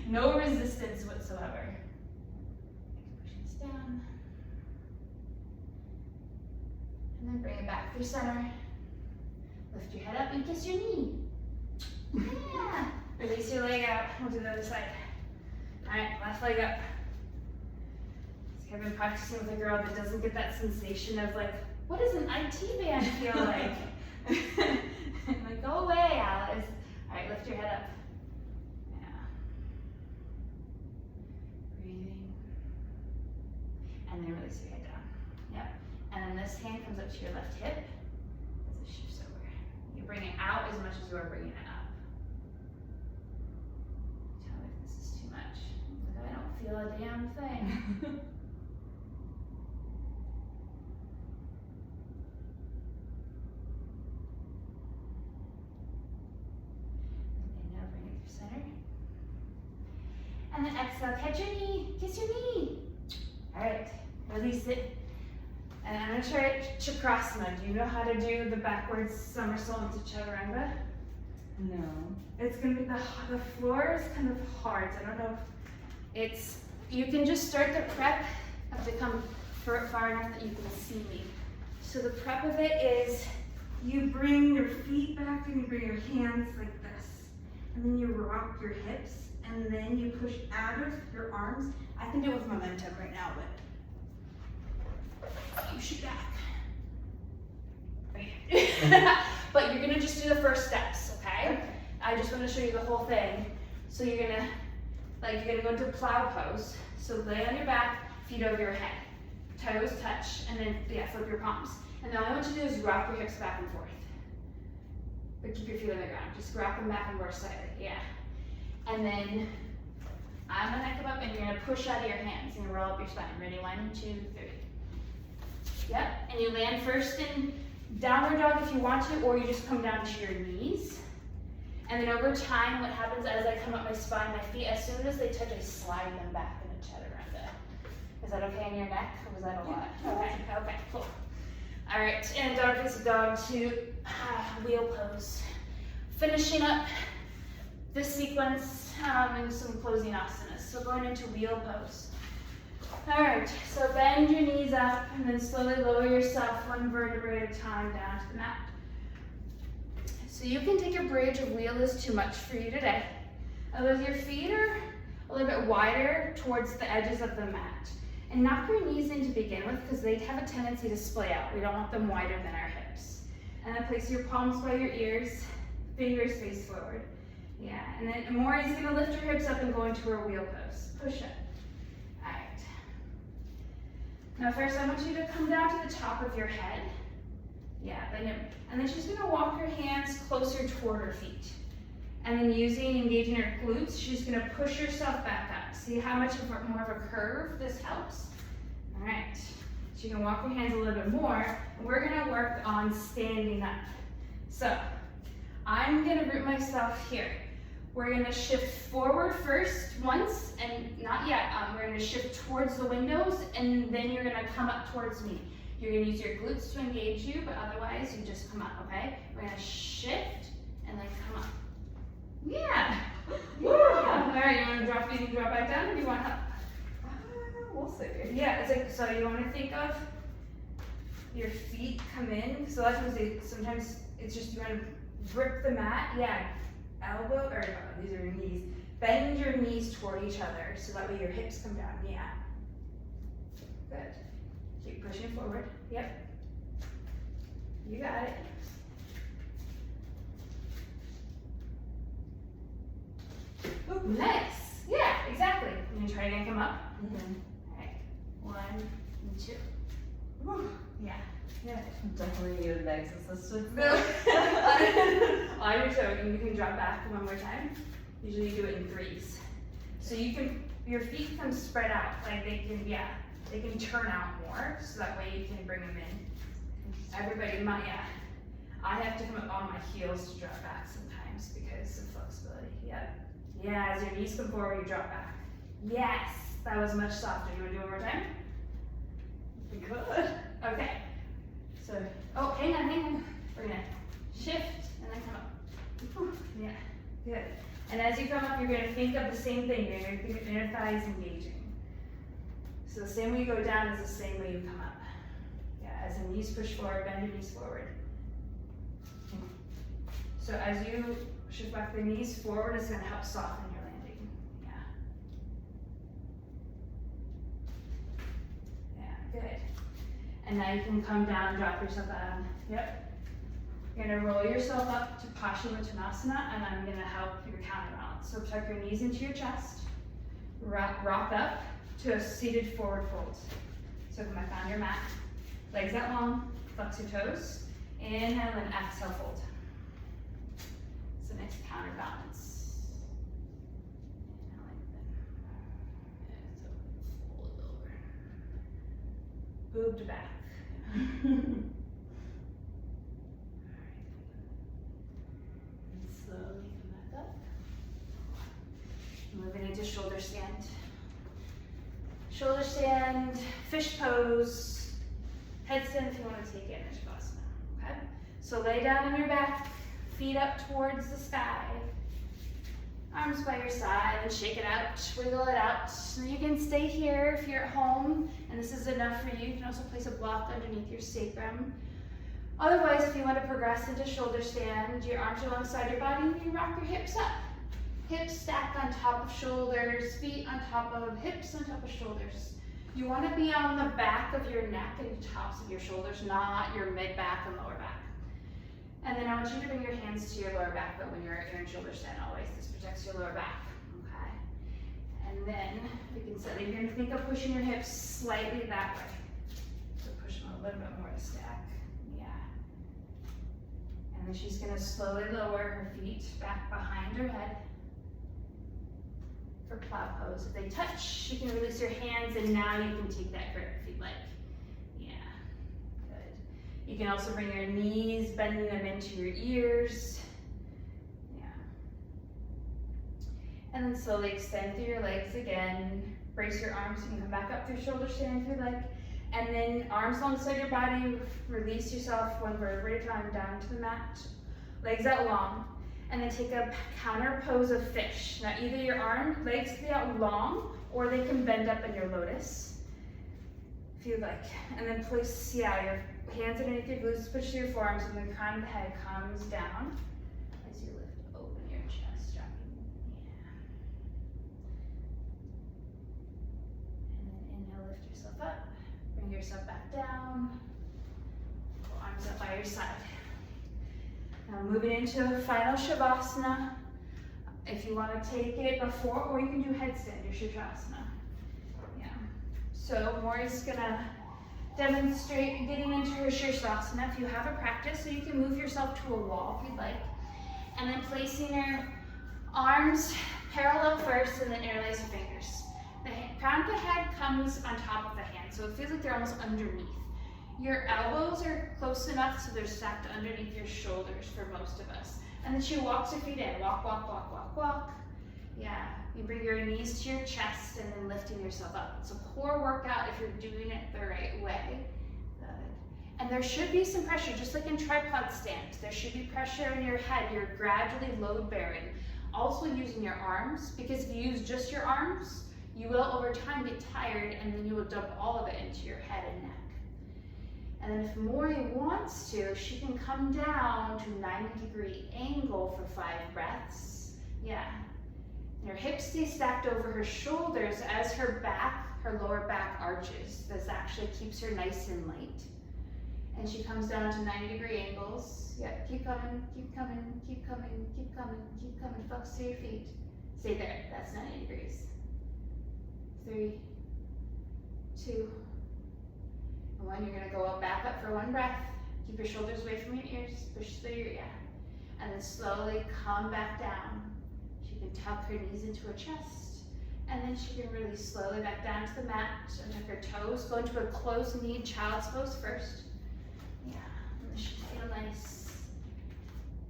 no resistance whatsoever. Push this down. And then bring it back through center. Lift your head up and kiss your knee. Yeah. Release your leg out. We'll do the other side. All right, left leg up. So I've been practicing with a girl that doesn't get that sensation of like, what does an IT band feel like? I'm like, go away, Alice. All right, lift your head up. Yeah. Breathing. And then release your head down. Yep. And then this hand comes up to your left hip as it shifts over. You bring it out as much as you are bringing it up. Tell me if this is too much. Like, I don't feel a damn thing. Okay, now bring it through center. And then exhale, catch your knee, kiss your knee. All right, release it. And I'm going to try Chakrasana. Do you know how to do the backwards somersault into Chaturanga? No. It's going to be, the floor is kind of hard. So I don't know if it's, you can just start the prep. I have to come far enough that you can see me. So the prep of it is you bring your feet back and you bring your hands like this. And then you rock your hips and then you push out of your arms. I can do it with momentum right now, but you shoot back. But you're gonna just do the first steps, okay? I just want to show you the whole thing. So you're gonna go into plow pose. So lay on your back, feet over your head, toes touch, and then flip your palms. And then all I want you to do is rock your hips back and forth. But keep your feet on the ground. Just rock them back and forth slightly, yeah. And then I'm gonna come up and you're gonna push out of your hands and roll up your spine. Ready? 1, 2, 3. Yep, and you land first in downward dog if you want to, or you just come down to your knees. And then over time, what happens as I come up my spine, my feet, as soon as they touch, I slide them back into Chaturanga. Is that okay in your neck, or was that a lot? Okay, cool. All right, and dog facing dog to wheel pose. Finishing up this sequence in some closing asanas. So going into wheel pose. All right, so bend your knees up and then slowly lower yourself one vertebrae at a time down to the mat. So you can take a bridge if wheel is too much for you today. Although your feet are a little bit wider towards the edges of the mat. And knock your knees in to begin with because they have a tendency to splay out. We don't want them wider than our hips. And then place your palms by your ears, fingers face forward. Yeah, and then Morrie's gonna lift her hips up and go into her wheel pose. Push up. All right. Now first I want you to come down to the top of your head. Yeah, and then she's gonna walk her hands closer toward her feet. And then engaging her glutes, she's gonna push herself back up. See how much more of a curve this helps? All right, so you can walk your hands a little bit more, and we're gonna work on standing up. So, I'm gonna root myself here. We're gonna shift forward first once, and not yet. We're gonna shift towards the windows, and then you're gonna come up towards me. You're gonna use your glutes to engage you, but otherwise you just come up, okay? We're gonna shift and then come up. Yeah. Yeah. All right, you want to drop back down, or do you want up? We'll see. Yeah, it's like, so you want to think of your feet come in. So that's what I say, sometimes it's just you want to grip the mat. Yeah. these are your knees. Bend your knees toward each other so that way your hips come down. Yeah. Good. Keep pushing forward. Yep. You got it. Ooh, nice. Yeah, exactly. You gonna try again, come up? Okay. 1 and 2. Woo. Yeah. Good. Definitely need a legs assistance. On your toe, you can drop back one more time. Usually you do it in 3s. So you can, your feet can spread out, like they can turn out more, so that way you can bring them in. Everybody might, I have to come up on my heels to drop back sometimes because of flexibility. Yep. Yeah, as your knees come forward, you drop back. Yes, that was much softer. You wanna do it one more time? Good. Okay. So, oh, hang on. We're gonna shift and then come up. Yeah, good. And as you come up, you're gonna think of the same thing. You're gonna think of inner thighs engaging. So the same way you go down is the same way you come up. Yeah, as the knees push forward, bend your knees forward. So as you shift back the knees forward, it's gonna help soften your landing. Yeah. Yeah, good. And now you can come down, drop yourself down. Yep. You're gonna roll yourself up to Paschimottanasana, and I'm gonna help your counterbalance. So tuck your knees into your chest, rock up to a seated forward fold. So come back on your mat, legs out long, flex your toes. Inhale and exhale, fold. It's a nice counterbalance. Inhale, lengthen. Exhale, fold over. Boob to back. Slowly come back up. Moving into shoulder stand. Shoulder stand, fish pose, headstand if you want to take it in Shavasana. Okay? So lay down on your back, feet up towards the sky. Arms by your side and shake it out, wiggle it out. So you can stay here if you're at home and this is enough for you. You can also place a block underneath your sacrum. Otherwise, if you want to progress into shoulder stand, your arms alongside your body, you rock your hips up. Hips stacked on top of shoulders, feet on top of hips on top of shoulders. You want to be on the back of your neck and the tops of your shoulders, not your mid-back and lower back. And then I want you to bring your hands to your lower back, but when you're in shoulder stand always, this protects your lower back, okay? And then you can sit, you're gonna think of pushing your hips slightly that way. So push them a little bit more to stack, yeah. And then she's gonna slowly lower her feet back behind her head for plow pose. If they touch, you can release your hands and now you can take that grip if you'd like. You can also bring your knees, bending them into your ears. Yeah. And then slowly extend through your legs again. Brace your arms, you can come back up through shoulder stand if you like. And then arms alongside your body, release yourself one vertebrae at a time down to the mat. Legs out long. And then take a counter pose of fish. Now either your legs can be out long, or they can bend up in your lotus, if you'd like. And then place, your hands underneath your glutes, push through your forearms, and the crown of the head comes down as you lift open your chest, dropping. And then inhale, lift yourself up, bring yourself back down, pull arms up by your side. Now moving into a final Shavasana. If you want to take it before, or you can do headstand or Shavasana. Yeah. So Morrie's gonna demonstrate getting into her Sirsasana if you have a practice, so you can move yourself to a wall if you'd like. And then placing your arms parallel first and then interlace your fingers. The crown of the head comes on top of the hand, so it feels like they're almost underneath. Your elbows are close enough so they're stacked underneath your shoulders for most of us. And then she walks her feet in. Walk, walk, walk, walk, walk. Yeah. You bring your knees to your chest and then lifting yourself up. It's a core workout if you're doing it the right way. Good. And there should be some pressure, just like in tripod stand. There should be pressure in your head. You're gradually load bearing. Also using your arms, because if you use just your arms, you will over time get tired and then you will dump all of it into your head and neck. And then if Morrie wants to, she can come down to 90-degree angle for 5 breaths. Yeah. And her hips stay stacked over her shoulders as her lower back arches. This actually keeps her nice and light. And she comes down to 90-degree angles. Yep, keep coming, keep coming, keep coming, keep coming, keep coming. Flex to your feet. Stay there, that's 90 degrees. 3, 2, and 1. You're gonna go back up for 1 breath. Keep your shoulders away from your ears. Push through your, and then slowly come back down. She can tuck her knees into her chest, and then she can really slowly back down to the mat and tuck her toes. Go into a closed knee child's pose first. Yeah, and this should feel nice.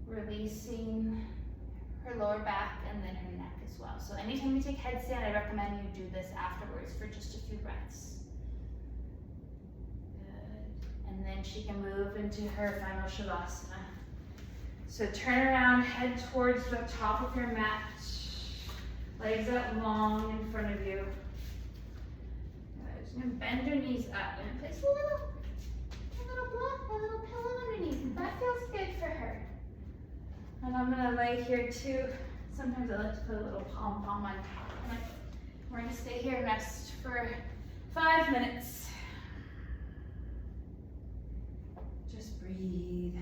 Releasing her lower back and then her neck as well. So anytime you take headstand, I recommend you do this afterwards for just a few breaths. Good. And then she can move into her final Shavasana. So turn around, head towards the top of your mat. Legs out long in front of you. Good. And bend your knees up and place a little block, a little pillow underneath. That feels good for her. And I'm gonna lay here too. Sometimes I like to put a little pom on top. And we're gonna stay here and rest for 5 minutes. Just breathe.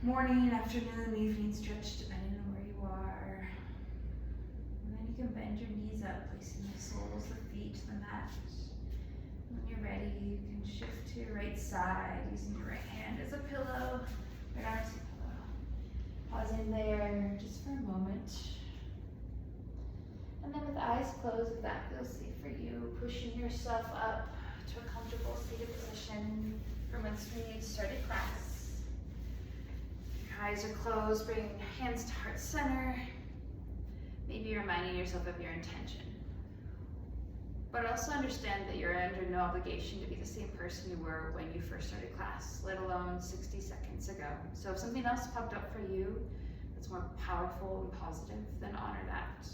morning, afternoon, evening stretch depending on where you are. And then you can bend your knees up, placing the soles of feet to the mat. When you're ready, you can shift to your right side using your right hand as a pillow, right arm as a pillow. Pausing there just for a moment. And then with eyes closed, if that feels safe for you, pushing yourself up to a comfortable seated position from whence we started class. Your eyes are closed, bringing your hands to heart center. Maybe reminding yourself of your intention. But also understand that you're under no obligation to be the same person you were when you first started class, let alone 60 seconds ago. So if something else popped up for you that's more powerful and positive, then honor that.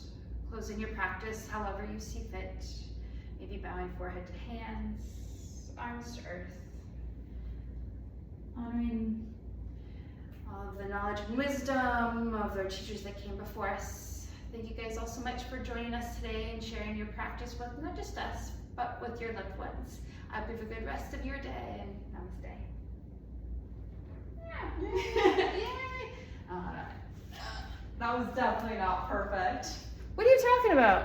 Closing your practice however you see fit. Maybe bowing forehead to hands, arms to earth. Honoring all of the knowledge and wisdom of the teachers that came before us. Thank you guys all so much for joining us today and sharing your practice with not just us, but with your loved ones. I hope you have a good rest of your day, and namaste. Yeah. Yay! That was definitely not perfect. What are you talking about?